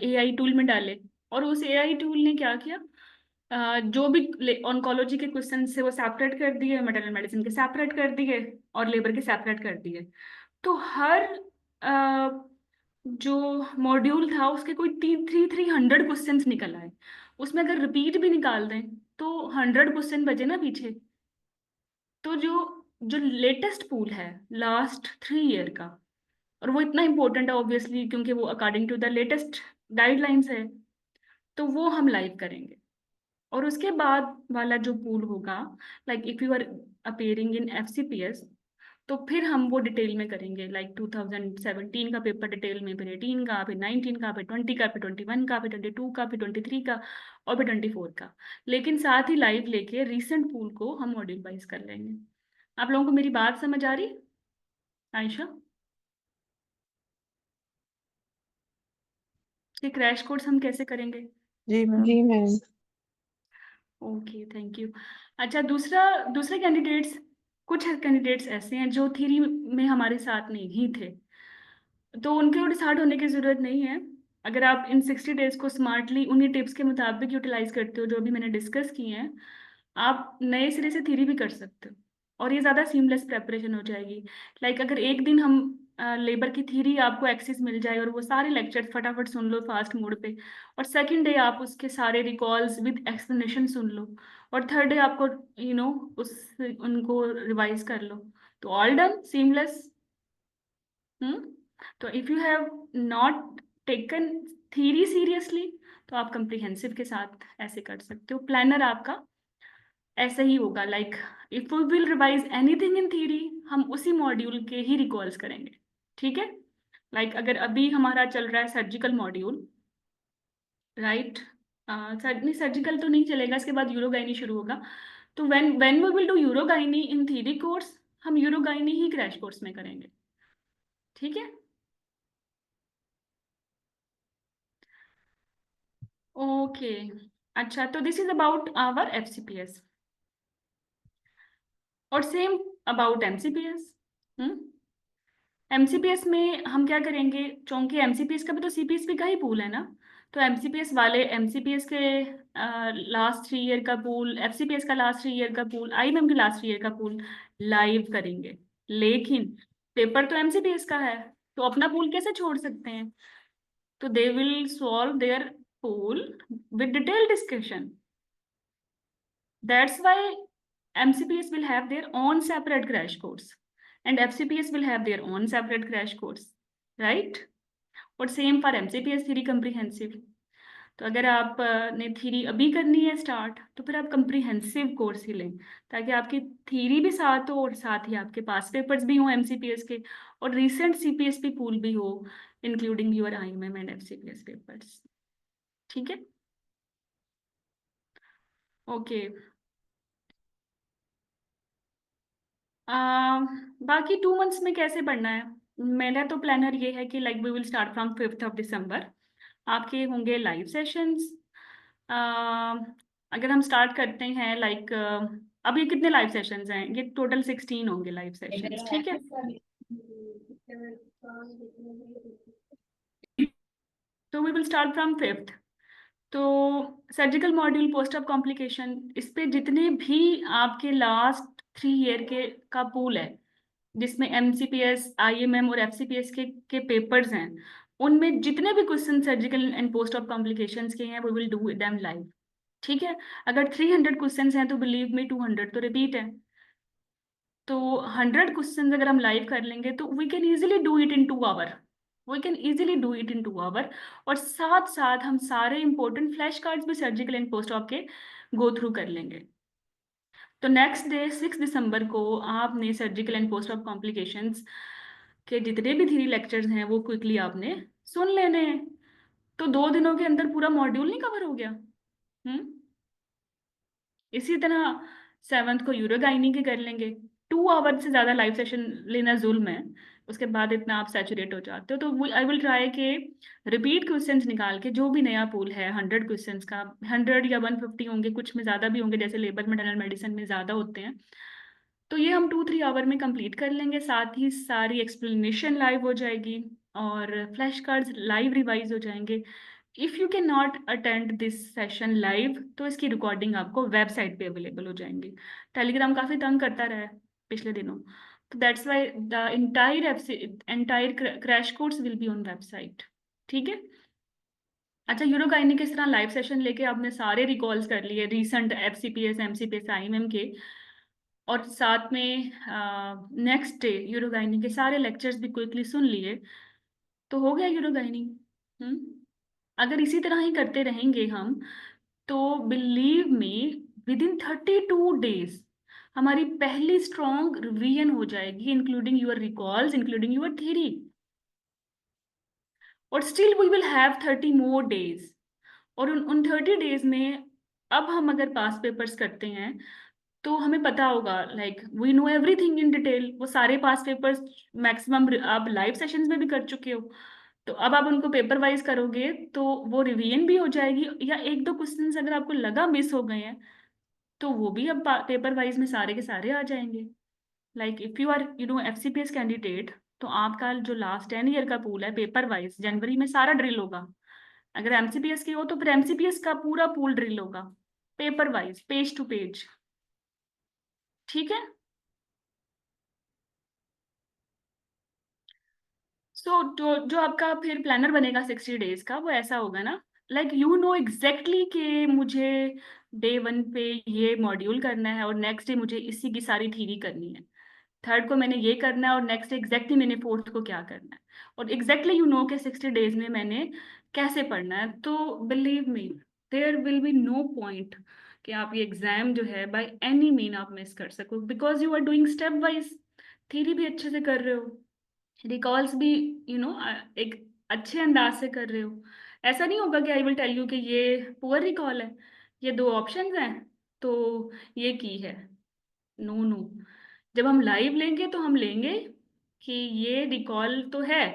एआई टूल में डाले, और उस एआई टूल ने क्या किया, जो भी ऑन्कोलॉजी के क्वेश्चन से वो सेपरेट कर दिए, मैटरनल मेडिसिन के सेपरेट कर दिए, और लेबर के सेपरेट कर दिए। तो हर जो मॉड्यूल था उसके कोई 300 क्वेश्चंस निकल आए। उसमें अगर रिपीट भी निकाल दें तो 100 क्वेश्चन बचे ना पीछे। तो जो जो लेटेस्ट पूल है लास्ट 3 ईयर का, और वो इतना इम्पोर्टेंट है ऑब्वियसली क्योंकि वो according to the latest guidelines है, तो वो हम लाइव करेंगे। और उसके बाद वाला जो पूल होगा, like if you are appearing in FCPS, तो फिर हम वो डिटेल में करेंगे, लाइक 2017 का पेपर डिटेल में, फिर 18 का, फिर 19 का, फिर 20 का, फिर 21 का, फिर 22 का, फिर 23 का, और फिर 24 का। लेकिन साथ ही लाइव लेके रिसेंट पूल को हम मॉड्यूल वाइज कर लेंगे। आप लोगों को मेरी बात समझ आ रही, आयशा? ये क्रैश कोर्स हम कैसे करेंगे? जी मैम। जी मैम। Okay, thank you. अच्छा, दूसरे कैंडिडेट्स, कुछ कैंडिडेट्स ऐसे हैं जो थ्योरी में हमारे साथ नहीं थे, तो उनके डिसहार्ट होने की ज़रूरत नहीं है। अगर आप इन 60 डेज को स्मार्टली उन्हीं टिप्स के मुताबिक यूटिलाइज करते हो जो अभी मैंने डिस्कस किए हैं, आप नए सिरे से थ्योरी भी कर सकते हो, और ये ज़्यादा सीमलेस प्रेपरेशन हो जाएगी। लाइक अगर एक दिन हम लेबर की थ्योरी आपको एक्सेस मिल जाए और वो सारे लेक्चर फटाफट सुन लो फास्ट मोड पे, और सेकंड डे आप उसके सारे रिकॉल्स विद एक्सप्लेनेशन सुन लो, और थर्ड डे आपको उस उनको रिवाइज कर लो, तो ऑल डन, सीमलेस। तो if you have not taken theory seriously, तो आप कंप्रिहेंसिव के साथ ऐसे कर सकते हो। प्लानर आपका ऐसा ही होगा, like if we will revise anything in theory, हम उसी मॉड्यूल के ही रिकॉल्स करेंगे, ठीक है। लाइक अगर अभी हमारा चल रहा है सर्जिकल मॉड्यूल, राइट, नहीं सर्जिकल तो नहीं चलेगा, इसके बाद यूरोगाइनी शुरू होगा। तो when we will do urogynae in theory course, हम यूरोगाइनी ही क्रैश कोर्स में करेंगे, ठीक है। ओके, अच्छा, तो this is about our FCPS, और सेम अबाउट एमसीपीएस। एमसीपीएस में हम क्या करेंगे, चूंकि एमसीपीएस का भी तो सीपीएसपी का ही पूल है ना, तो एमसीपीएस वाले एमसीपीएस के लास्ट 3 ईयर का पूल, एफसीपीएस का लास्ट 3 ईयर का पूल, आईएमएम के लास्ट 3 ईयर का पूल लाइव करेंगे। लेकिन पेपर तो एमसीपीएस का है, तो अपना पूल कैसे छोड़ सकते हैं? तो they will solve their pool with detailed discussion. That's why MCPS will have their own separate crash course and FCPS will have their own separate crash course, right? और same for MCPS theory comprehensive. तो अगर आप ने theory अभी करनी है start, तो फिर आप comprehensive कोर्स ही लें, ताकि आपकी थ्योरी भी साथ हो और साथ ही आपके पास पेपर्स भी हों MCPS के, और रिसेंट CPSP पूल भी हो including your IMM and FCPS papers, ठीक है। ओके, बाकी 2 मंथ्स में कैसे पढ़ना है, मेरा तो प्लानर ये है कि like we will start from 5th of December. आपके होंगे लाइव सेशंस। अगर हम स्टार्ट करते हैं लाइक अब ये कितने लाइव सेशंस हैं, ये टोटल 16 होंगे लाइव सेशंस, ठीक है। तो we will start from 5th। तो surgical module post op complication, इस पे जितने भी आपके लास्ट 3 ईयर का पूल है, जिसमें एमसीपीएस, आईएमएम और एफसीपीएस के पेपर्स हैं, उनमें जितने भी question surgical and post op complications के हैं, we will do them live, ठीक है। अगर 300 क्वेश्चंस हैं तो बिलीव मी 200 तो रिपीट है, तो 100 क्वेश्चंस अगर हम लाइव कर लेंगे तो we can easily do it in 2 hour, we can easily do it in 2 hour. और साथ साथ हम सारे इंपॉर्टेंट फ्लैश कार्ड्स भी सर्जिकल एंड पोस्ट ऑप के गो थ्रू कर लेंगे। तो नेक्स्ट डे 6 दिसंबर को आपने surgical and post op complications के जितने भी थ्री लेक्चर्स हैं वो क्विकली आपने सुन लेने हैं। तो 2 दिनों के अंदर पूरा मॉड्यूल नहीं कवर हो गया। इसी तरह 7th को यूरोगाइनी के कर लेंगे। 2 आवर से ज़्यादा लाइव सेशन लेना जुल्म है, उसके बाद इतना आप सैचुरेट हो जाते हो। तो आई विल ट्राई के रिपीट क्वेश्चंस निकाल के जो भी नया पूल है 100 क्वेश्चंस का, 100 या 150 होंगे, कुछ में ज़्यादा भी होंगे, जैसे लेबर मैटरनल मेडिसिन में ज़्यादा होते हैं, तो ये हम 2-3 आवर में कंप्लीट कर लेंगे। साथ ही सारी एक्सप्लेनेशन लाइव हो जाएगी और फ्लैश कार्ड्स लाइव रिवाइज हो जाएंगे। If you can not attend this session live तो इसकी रिकॉर्डिंग आपको वेबसाइट पे अवेलेबल हो जाएंगी। टेलीग्राम काफ़ी तंग करता रहा है पिछले दिनों, तो that's why the entire crash course will be on website. ठीक है। अच्छा, यूरोगाइनी किस तरह लाइव सेशन लेके आपने सारे रिकॉल्स कर लिए रीसेंट FCPS MCPS IMM के, और साथ में नेक्स्ट डे यूरोगाइनी के सारे लेक्चर्स भी क्विकली सुन लिए, तो हो गया यूरोगाइनी। अगर इसी तरह ही करते रहेंगे हम, तो believe me with in 32 days हमारी पहली स्ट्रॉन्ग रिवीजन हो जाएगी, including your recalls, including your theory. और still we will have 30 more days. और उन 30 डेज में अब हम अगर पास पेपर्स करते हैं तो हमें पता होगा, like we know everything in detail. वो सारे पास पेपर्स मैक्सिमम आप लाइव सेशंस में भी कर चुके हो, तो अब आप उनको पेपर वाइज करोगे तो वो रिवीजन भी हो जाएगी, या 1-2 क्वेश्चंस अगर आपको लगा मिस हो गए हैं तो वो भी अब पेपर वाइज में सारे के सारे आ जाएंगे। Like if you are FCPS candidate, तो आपका जो लास्ट 10 ईयर का पूल है पेपर वाइज जनवरी में सारा ड्रिल होगा। अगर MCPS की हो तो फिर MCPS का पूरा पूल ड्रिल होगा paper wise, page to page. ठीक है। सो जो आपका फिर प्लानर बनेगा 60 डेज का, वो ऐसा होगा ना, लाइक यू नो एग्जैक्टली कि मुझे डे 1 पे ये मॉड्यूल करना है और नेक्स्ट डे मुझे इसी की सारी थीरी करनी है, 3rd को मैंने ये करना है और नेक्स्ट एग्जैक्टली मैंने 4th को क्या करना है, और एग्जैक्टली यू नो के 60 डेज में मैंने कैसे पढ़ना है। तो believe me there will be no point कि आप ये एग्जाम जो है बाय एनी मीन आप मिस कर सको, because you are doing step wise. Theory भी अच्छे से कर रहे हो, रिकॉल्स भी एक अच्छे अंदाज से कर रहे हो। ऐसा नहीं होगा कि आई विल टेल यू कि ये पुअर रिकॉल है, ये 2 ऑप्शंस हैं तो ये की है। नो नो, जब हम लाइव लेंगे तो हम लेंगे कि ये रिकॉल तो है,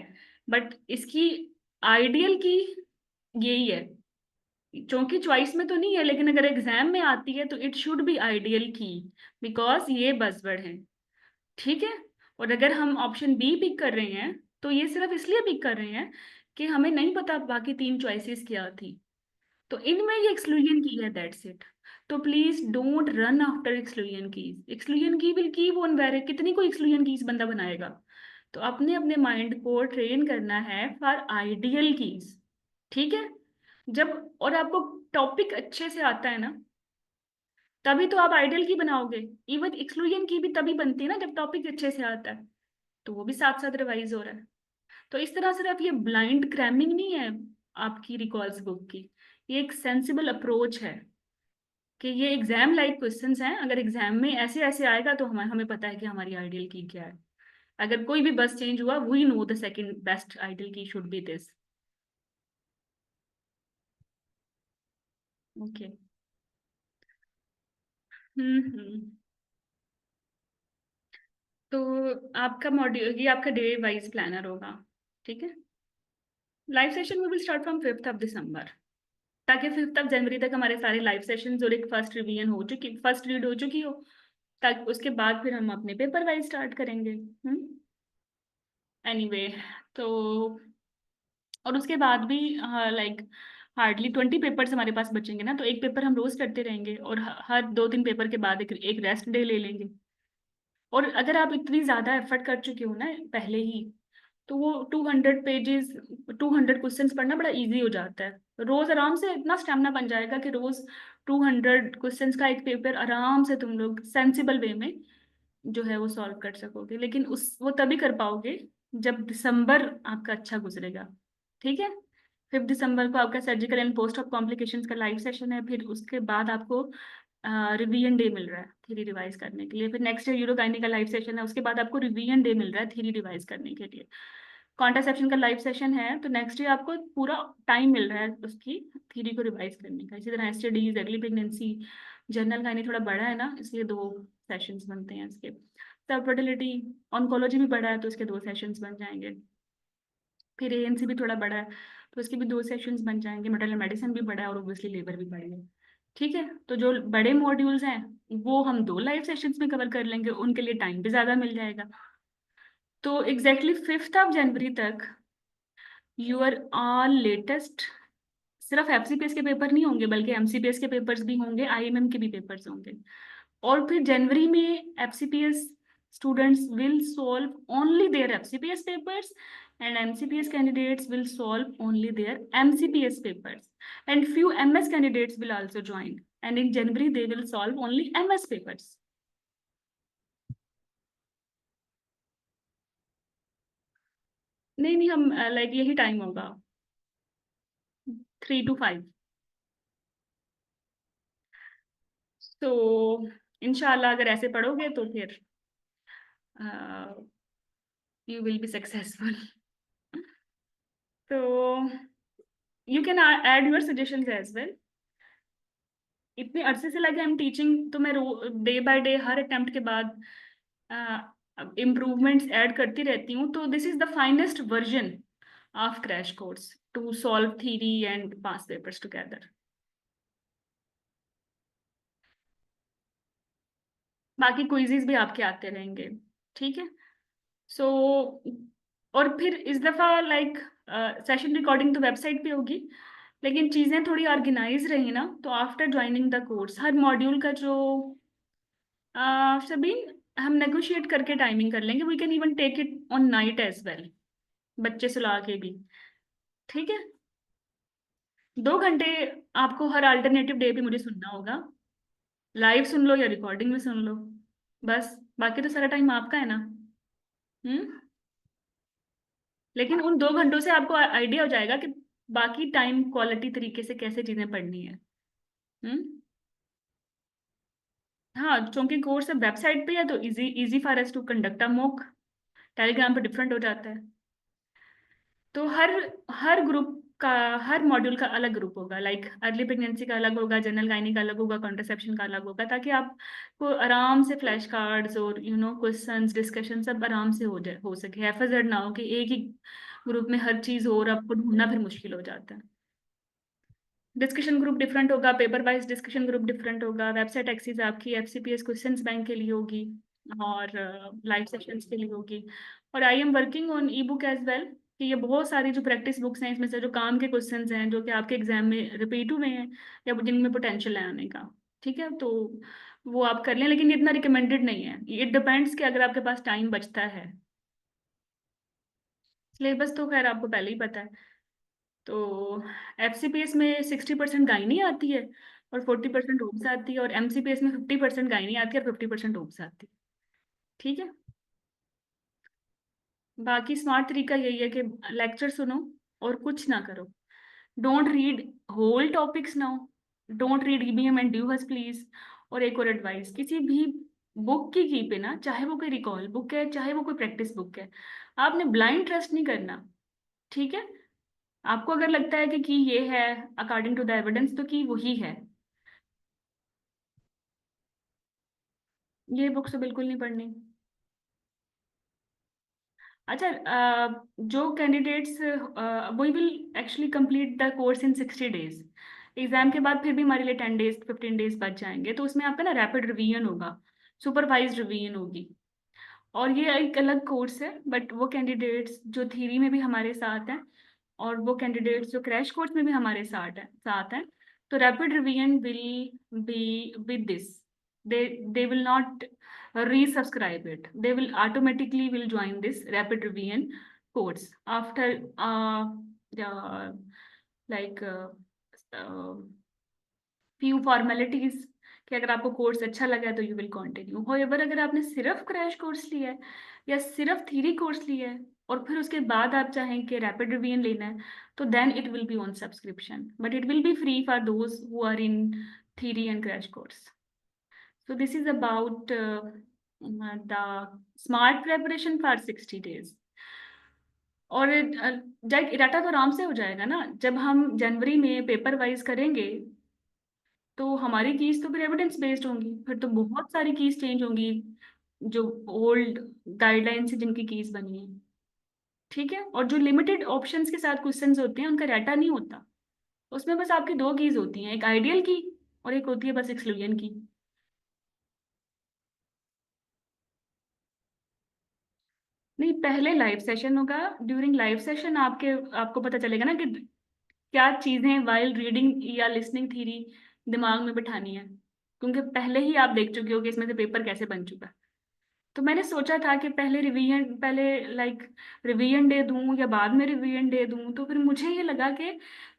बट इसकी आइडियल की यही है। चूंकि चॉइस में तो नहीं है, लेकिन अगर एग्जाम में आती है तो इट शुड बी आइडियल की, बिकॉज ये बजवर्ड है। ठीक है। और अगर हम ऑप्शन बी पिक कर रहे हैं तो ये सिर्फ इसलिए पिक कर रहे हैं कि हमें नहीं पता बाकी 3 चॉइसेस क्या थी, तो इनमें ये एक्सक्लूजन की है, दैट्स इट। तो please don't run after exclusion keys. Exclusion की विल कीप ऑन वेरी, कितनी कोई एक्सक्लूजन कीज बंदा बनाएगा। तो अपने अपने माइंड को ट्रेन करना है फॉर आइडियल कीज। ठीक है। जब और आपको टॉपिक अच्छे से आता है ना, तभी तो आप आइडियल की बनाओगे। इवन एक्सक्लूजन की भी तभी बनती है ना जब टॉपिक अच्छे से आता है, तो वो भी साथ साथ रिवाइज हो रहा है। तो इस तरह सिर्फ ये ब्लाइंड क्रैमिंग नहीं है आपकी रिकॉल्स बुक की, ये एक सेंसिबल अप्रोच है कि ये एग्जाम लाइक क्वेश्चंस हैं। अगर एग्जाम में ऐसे ऐसे आएगा तो हमें पता है कि हमारी आइडियल की क्या है। अगर कोई भी बस चेंज हुआ, we know the second best ideal key should be this. Okay. Hmm. तो आपका मॉड्यूल, ये आपका डे वाइज प्लानर होगा। ठीक है। Live session will start from 5th of दिसंबर, ताकि 5th ऑफ जनवरी तक हमारे सारे लाइव सेशंस और एक फर्स्ट रिवीजन हो चुकी, फर्स्ट रीड हो चुकी हो, ताकि उसके बाद फिर हम अपने पेपर वाइज स्टार्ट करेंगे। एनीवे, तो और उसके बाद भी लाइक हार्डली 20 पेपर्स हमारे पास बचेंगे ना, तो एक पेपर हम रोज करते रहेंगे और हर 2-3 पेपर के बाद एक रेस्ट डे ले लेंगे। और अगर आप इतनी ज़्यादा एफर्ट कर चुके हो ना पहले ही, तो वो 200 पेजेस 200 क्वेश्चंस पढ़ना बड़ा इजी हो जाता है। रोज आराम से इतना स्टेमिना बन जाएगा कि रोज 200 क्वेश्चंस का एक पेपर आराम से तुम लोग सेंसिबल वे में जो है वो सॉल्व कर सकोगे। लेकिन उस वो तभी कर पाओगे जब दिसंबर आपका अच्छा गुजरेगा, ठीक है। 5 दिसंबर को आपका surgical and post op complications का लाइव सेशन है, फिर उसके बाद आपको रिवीजन डे मिल रहा है थ्योरी रिवाइज करने के लिए, फिर नेक्स्ट डे यूरोगाइनी का लाइव सेशन है, उसके बाद आपको रिवीजन डे मिल रहा है थ्योरी रिवाइज करने के लिए। कॉन्ट्रासेप्शन का लाइव सेशन है, तो नेक्स्ट डे आपको पूरा टाइम मिल रहा है उसकी थ्योरी को रिवाइज करने का। इसी तरह STDs, early pregnancy, general gynae थोड़ा बड़ा है ना, इसलिए 2 सेशंस बनते हैं इसके। तब फर्टिलिटी, ऑन्कोलॉजी भी बड़ा है तो इसके 2 सेशंस बन जाएंगे। फिर एएनसी भी थोड़ा बड़ा है तो इसके भी 2 सेशंस बन जाएंगे। मेटरनल मेडिसिन भी बड़ा है और ऑब्वियसली लेबर भी बड़ी है, ठीक है। तो जो बड़े मॉड्यूल्स हैं वो हम 2 लाइव सेशंस में कवर कर लेंगे, उनके लिए टाइम भी ज़्यादा मिल जाएगा। तो एग्जैक्टली 5 जनवरी तक यूर ऑल लेटेस्ट, सिर्फ एफसीपीएस के पेपर नहीं होंगे बल्कि एमसीपीएस के पेपर्स भी होंगे, आईएमएम के भी पेपर्स होंगे। और फिर जनवरी में FCPS students will solve only their FCPS papers and MCPS candidates will solve only their MCPS papers, and few MS candidates will also join, and in January they will solve only MS papers. नहीं हम like यही time होगा 3 to 5। तो इंशाल्लाह अगर ऐसे पढ़ोगे तो फिर you will be successful. So you can add your suggestions as well. इतने अरसे से लगे हम टीचिंग, तो मैं डे बाय डे हर अटेम्प्ट के बाद इम्प्रूवमेंट्स ऐड करती रहती हूँ। तो this is the finest version of crash course to solve theory and past papers together. बाकी क्विज़ेस भी आपके आते रहेंगे, ठीक है। सो और फिर इस दफ़ा लाइक सेशन रिकॉर्डिंग तो वेबसाइट पे होगी, लेकिन चीज़ें थोड़ी ऑर्गेनाइज रही ना, तो आफ्टर ज्वाइनिंग द कोर्स हर मॉड्यूल का जो सभी हम नेगोशिएट करके टाइमिंग कर लेंगे। We can even take it on night as well, बच्चे सुला के भी, ठीक है। 2 घंटे आपको हर अल्टरनेटिव डे पे मुझे सुनना होगा, लाइव सुन लो या रिकॉर्डिंग में सुन लो, बस बाकी तो सारा टाइम आपका है ना। लेकिन उन 2 घंटों से आपको आइडिया हो जाएगा कि बाकी टाइम क्वालिटी तरीके से कैसे चीजें पढ़नी है। हाँ, क्योंकि कोर्स अब वेबसाइट पे है तो easy for us to conduct a mock. Telegram पे डिफरेंट हो जाता है। तो हर ग्रुप का, हर मॉड्यूल का अलग ग्रुप होगा, लाइक अर्ली प्रेगनेंसी का अलग होगा, जनरल गायनी का अलग होगा, कॉन्ट्रासेप्शन का अलग होगा, ताकि आपको आराम से फ्लैश कार्ड्स और क्वेश्चंस डिस्कशन सब आराम से हो सके। हैफेजर्ड ना हो कि एक ही ग्रुप में हर चीज़ हो और आपको ढूंढना फिर मुश्किल हो जाता है। डिस्कशन ग्रुप डिफरेंट होगा, paper wise discussion group different होगा। वेबसाइट एक्सेस आपकी एफसीपीएस क्वेश्चंस बैंक के लिए होगी और लाइव सेशंस के लिए होगी। और I am working on e book as well, कि ये बहुत सारी जो प्रैक्टिस बुक्स हैं इसमें से जो काम के क्वेश्चंस हैं जो कि आपके एग्जाम में रिपीट हुए हैं या जिनमें पोटेंशियल है आने का, ठीक है, तो वो आप कर लें। लेकिन ये इतना रिकमेंडेड नहीं है, इट डिपेंड्स कि अगर आपके पास टाइम बचता है। सिलेबस तो खैर आपको पहले ही पता है। तो एफसीपीएस में 60% गायनी आती है और 40% ओब्स आती है, और एमसीपीएस में 50% गायनी आती है और 50% ओब्स आती है, ठीक है। बाकी स्मार्ट तरीका यही है कि लेक्चर सुनो और कुछ ना करो। Don't read whole topics now, don't read EBM and Dewhurst please. और एक और एडवाइस, किसी भी बुक की पे ना, चाहे वो कोई रिकॉल बुक है चाहे वो कोई प्रैक्टिस बुक है, आपने ब्लाइंड ट्रस्ट नहीं करना, ठीक है। आपको अगर लगता है कि ये है अकॉर्डिंग टू द एविडेंस तो की वही है, ये बुक्स तो बिल्कुल नहीं पढ़नी। अच्छा, जो candidates we will actually complete the course in 60 days। Exam के बाद फिर भी हमारे लिए 10 days 15 days बच जाएंगे, तो उसमें आपका ना रैपिड रिवीजन होगा, सुपरवाइज्ड रिवीजन होगी। और ये एक अलग कोर्स है, बट वो कैंडिडेट्स जो थ्योरी में भी हमारे साथ हैं और वो कैंडिडेट्स जो क्रैश कोर्स में भी हमारे साथ हैं, तो rapid revision will be with this. they will not resubscribe it, they will automatically will join this rapid revision course after like few formalities, कि अगर आपको कोर्स अच्छा लगा है तो यू विल कंटिन्यू। होएवर अगर आपने सिर्फ क्रैश कोर्स लिया है या सिर्फ थ्योरी कोर्स लिया है और फिर उसके बाद आप चाहें कि रैपिड रिवीजन लेना है, तो then it will be on subscription, but it will be free for those who are in theory and crash course. So this is about the smart preparation for 60 days. और data तो आराम से हो जाएगा ना, जब हम जनवरी में पेपर वाइज करेंगे तो हमारी कीज तो फिर एविडेंस बेस्ड होंगी, फिर तो बहुत सारी कीज चेंज होंगी जो ओल्ड गाइडलाइन से जिनकी कीज बनी है, ठीक है। और जो लिमिटेड ऑप्शंस के साथ क्वेश्चंस होते हैं उनका डाटा नहीं होता, उसमें बस आपकी दो कीज होती हैं, एक आइडियल की और एक होती है बस एक्सक्लूजन की। नहीं, पहले लाइव सेशन होगा, ड्यूरिंग लाइव सेशन आपको पता चलेगा ना कि क्या चीजें वाइल रीडिंग या लिसनिंग थ्योरी दिमाग में बिठानी है, क्योंकि पहले ही आप देख चुके हो कि इसमें से पेपर कैसे बन चुका है। तो मैंने सोचा था कि पहले लाइक रिवीजन डे दूं या बाद में रिवीजन डे दूं, तो फिर मुझे ये लगा कि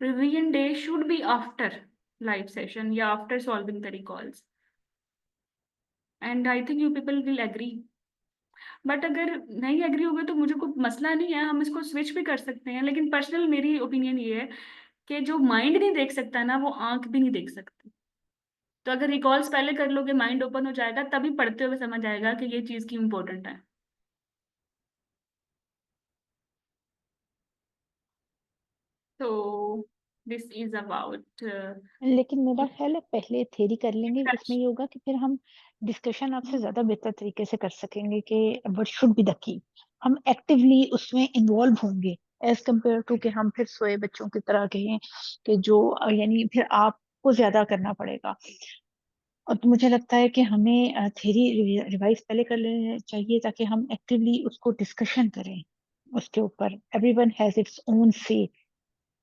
revision day should be after live session या after solving the recalls, and I think you people will agree. But अगर नहीं एग्री होगे तो मुझे कोई मसला नहीं है, हम इसको स्विच भी कर सकते हैं, लेकिन पर्सनल मेरी ओपिनियन ये है कि जो माइंड नहीं देख सकता ना, वो आंख भी नहीं देख सकती। तो अगर रिकॉल्स पहले कर लोगे, माइंड ओपन हो जाएगा, तभी पढ़ते हुए समझ आएगा कि ये चीज़ क्यों इम्पोर्टेंट है। तो दिस इज अबाउट लेकिन मेरा ख्याल है पहले थ्योरी कर लेंगे, इसमें ये होगा कि फिर हम डिस्कशन आपसे ज्यादा बेहतर तरीके से कर सकेंगे कि what should be the key, हम एक्टिवली उसमें इन्वॉल्व होंगे एज कम्पेयर टू कि हम फिर सोए बच्चों की तरह कहें कि जो यानी फिर आपको ज्यादा करना पड़ेगा। और तो मुझे लगता है कि हमें थ्योरी रिवाइज पहले कर लेना चाहिए ताकि हम एक्टिवली उसको डिस्कशन करें उसके ऊपर, एवरीवन हैज इट्स ओन से,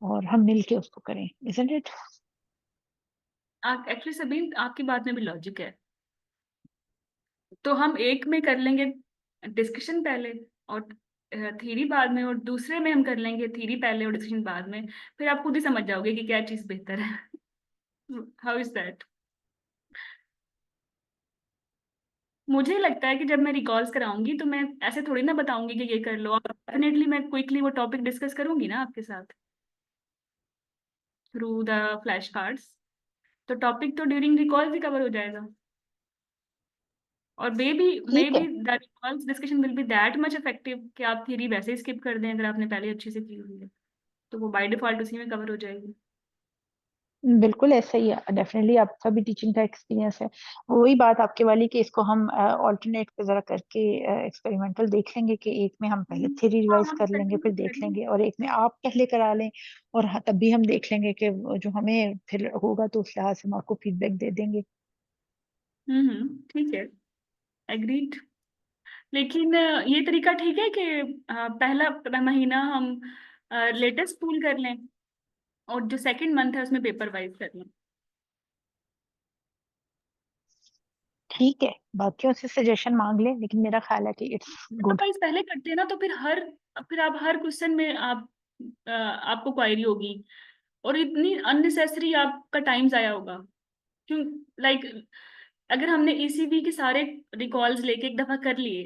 और हम मिलके उसको करें, इजंट इट? एक्चुअली सभी आपकी बात में भी लॉजिक है, तो हम एक में कर लेंगे डिस्कशन पहले और थ्योरी बाद में, और दूसरे में हम कर लेंगे थ्योरी पहले और डिस्कशन बाद में, फिर आप खुद ही समझ जाओगे कि क्या चीज़ बेहतर है। How is that? मुझे लगता है कि जब मैं रिकॉल्स कराऊंगी तो मैं ऐसे थोड़ी ना बताऊंगी कि ये कर लो, और डेफिनेटली मैं क्विकली वो टॉपिक डिस्कस करूंगी ना आपके साथ थ्रू द फ्लैश कार्ड्स, तो टॉपिक तो ड्यूरिंग रिकॉल्स ही कवर हो जाएगा। और मे ठीक बी है, the recalls discussion will be that much effective कि आप थ्योरी वैसे ही स्किप कर दें, अगर आपने पहले अच्छे से की हुई है तो वो बाय डिफॉल्ट उसी में कवर हो जाएगी। बिल्कुल ऐसा ही है, डेफिनेटली आपका भी टीचिंग का एक्सपीरियंस है। वही बात आपके वाली कि इसको हम ऑल्टरनेट पे जरा करके एक्सपेरिमेंटल देख लेंगे कि एक में हम पहले थ्योरी हाँ, रिवाइज हम कर लेंगे फिर देख करेंगे। लेंगे, और एक में आप पहले करा लें, और तब भी हम देख लेंगे कि जो हमें फिर होगा तो उस लिहाज से हम आपको फीडबैक दे देंगे। ठीक है, एग्रीड। लेकिन ये तरीका ठीक है कि पहला महीना हम लेटेस्ट पूल कर लें और जो सेकंड मंथ है उसमें पेपर वाइज कर लें। ठीक है, बाकियों से सजेशन मांग लें, लेकिन मेरा ख्याल है कि इट्स पेपर गुड। वाइज पहले करते हैं ना, तो फिर आप हर क्वेश्चन में आपको क्वायरी होगी और इतनी अननेसेसरी आपका टाइम जाया होगा। क्यों? लाइक अगर हमने ईसीबी के सारे रिकॉल्स लेके एक दफा कर लिए,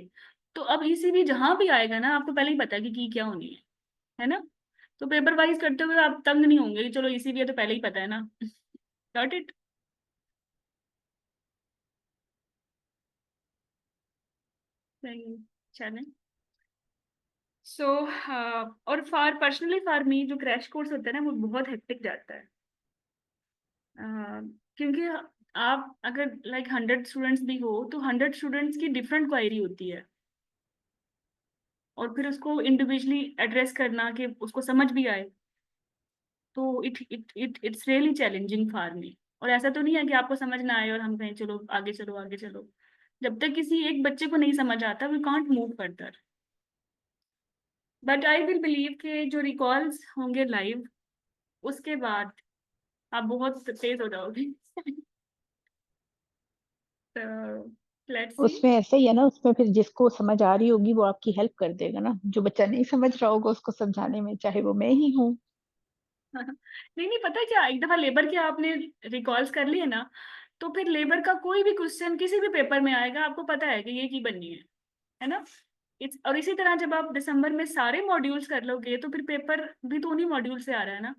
तो अब ईसीबी जहां भी आएगा ना, आपको पहले ही पता है कि की क्या होनी है ना। तो पेपर वाइज करते हुए आप तंग नहीं होंगे कि चलो ईसीबी है तो पहले ही पता है ना। Got it? सही, चलें। सो और पर्सनली फॉर मी जो क्रैश कोर्स होता है ना, वो बहुत हेक्टिक जाता है। क्योंकि आप अगर लाइक 100 स्टूडेंट्स भी हो तो 100 स्टूडेंट्स की डिफरेंट क्वायरी होती है, और फिर उसको इंडिविजुअली एड्रेस करना कि उसको समझ भी आए, तो it's really challenging for me. और ऐसा तो नहीं है कि आपको समझ ना आए और हम कहें चलो आगे चलो आगे चलो, जब तक किसी एक बच्चे को नहीं समझ आता we can't move further. But I will believe कि जो रिकॉल्स होंगे लाइव, उसके बाद आप बहुत तेज हो जाओगे। तो लेट्स सी। उसमें ऐसा ही है ना, उसमें फिर जिसको समझ आ रही होगी वो आपकी हेल्प कर देगा ना, जो बच्चा नहीं समझ रहा होगा उसको समझाने में, चाहे वो मैं ही हूँ। नहीं नहीं, पता है क्या, एक दफा लेबर के आपने रिकॉल्स कर लिए ना, तो फिर लेबर का कोई भी क्वेश्चन किसी भी पेपर में आएगा, आपको पता है कि ये की बननी है ना। इट्स और इसी तरह जब आप दिसंबर में सारे मॉड्यूल्स कर लोगे तो फिर पेपर भी तो उन्हीं मॉड्यूल से आ रहा है ना,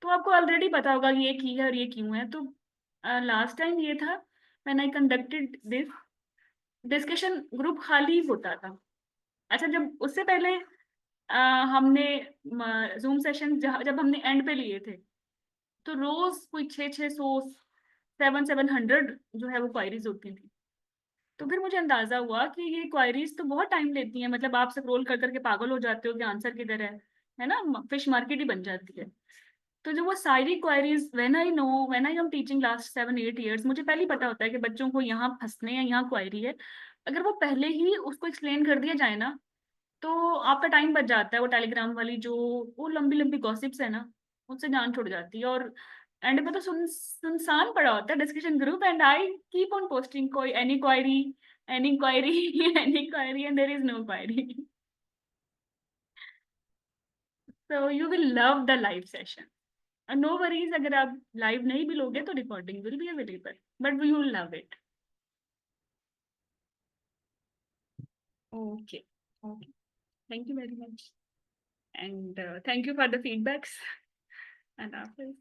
तो आपको ऑलरेडी पता होगा कि ये की है और ये क्यों है। तो लास्ट टाइम ये था when I conducted this discussion, group खाली होता था। अच्छा, जब उससे पहले हमने जूम सेशन जब हमने एंड पे लिए थे तो रोज कोई 600 700 जो है वो क्वायरीज होती थी। तो फिर मुझे अंदाजा हुआ कि ये क्वायरीज तो बहुत टाइम लेती हैं, मतलब आप स्क्रॉल कर करके पागल हो जाते हो कि आंसर किधर है ना, फिश मार्केट ही बन जाती है। तो जो वो सारी queries, when I am teaching last 7-8 years, मुझे पहले ही पता होता है कि बच्चों को यहाँ फंसने हैं, यहाँ क्वायरी है। अगर वो पहले ही उसको एक्सप्लेन कर दिया जाए ना तो आपका टाइम बच जाता है। वो टेलीग्राम वाली जो वो लंबी लंबी गॉसिप्स है ना, उससे जान छुड़ जाती है। और एंड में तो सुनसान पड़ा होता है discussion group, and I keep on posting कोई any query any query any query, and there is no query. So you will love the live session. No worries, अगर आप लाइव नहीं भी लोगे तो recording will be available, but we will love it. Okay, okay, thank you very much, and thank you for the feedbacks and offers.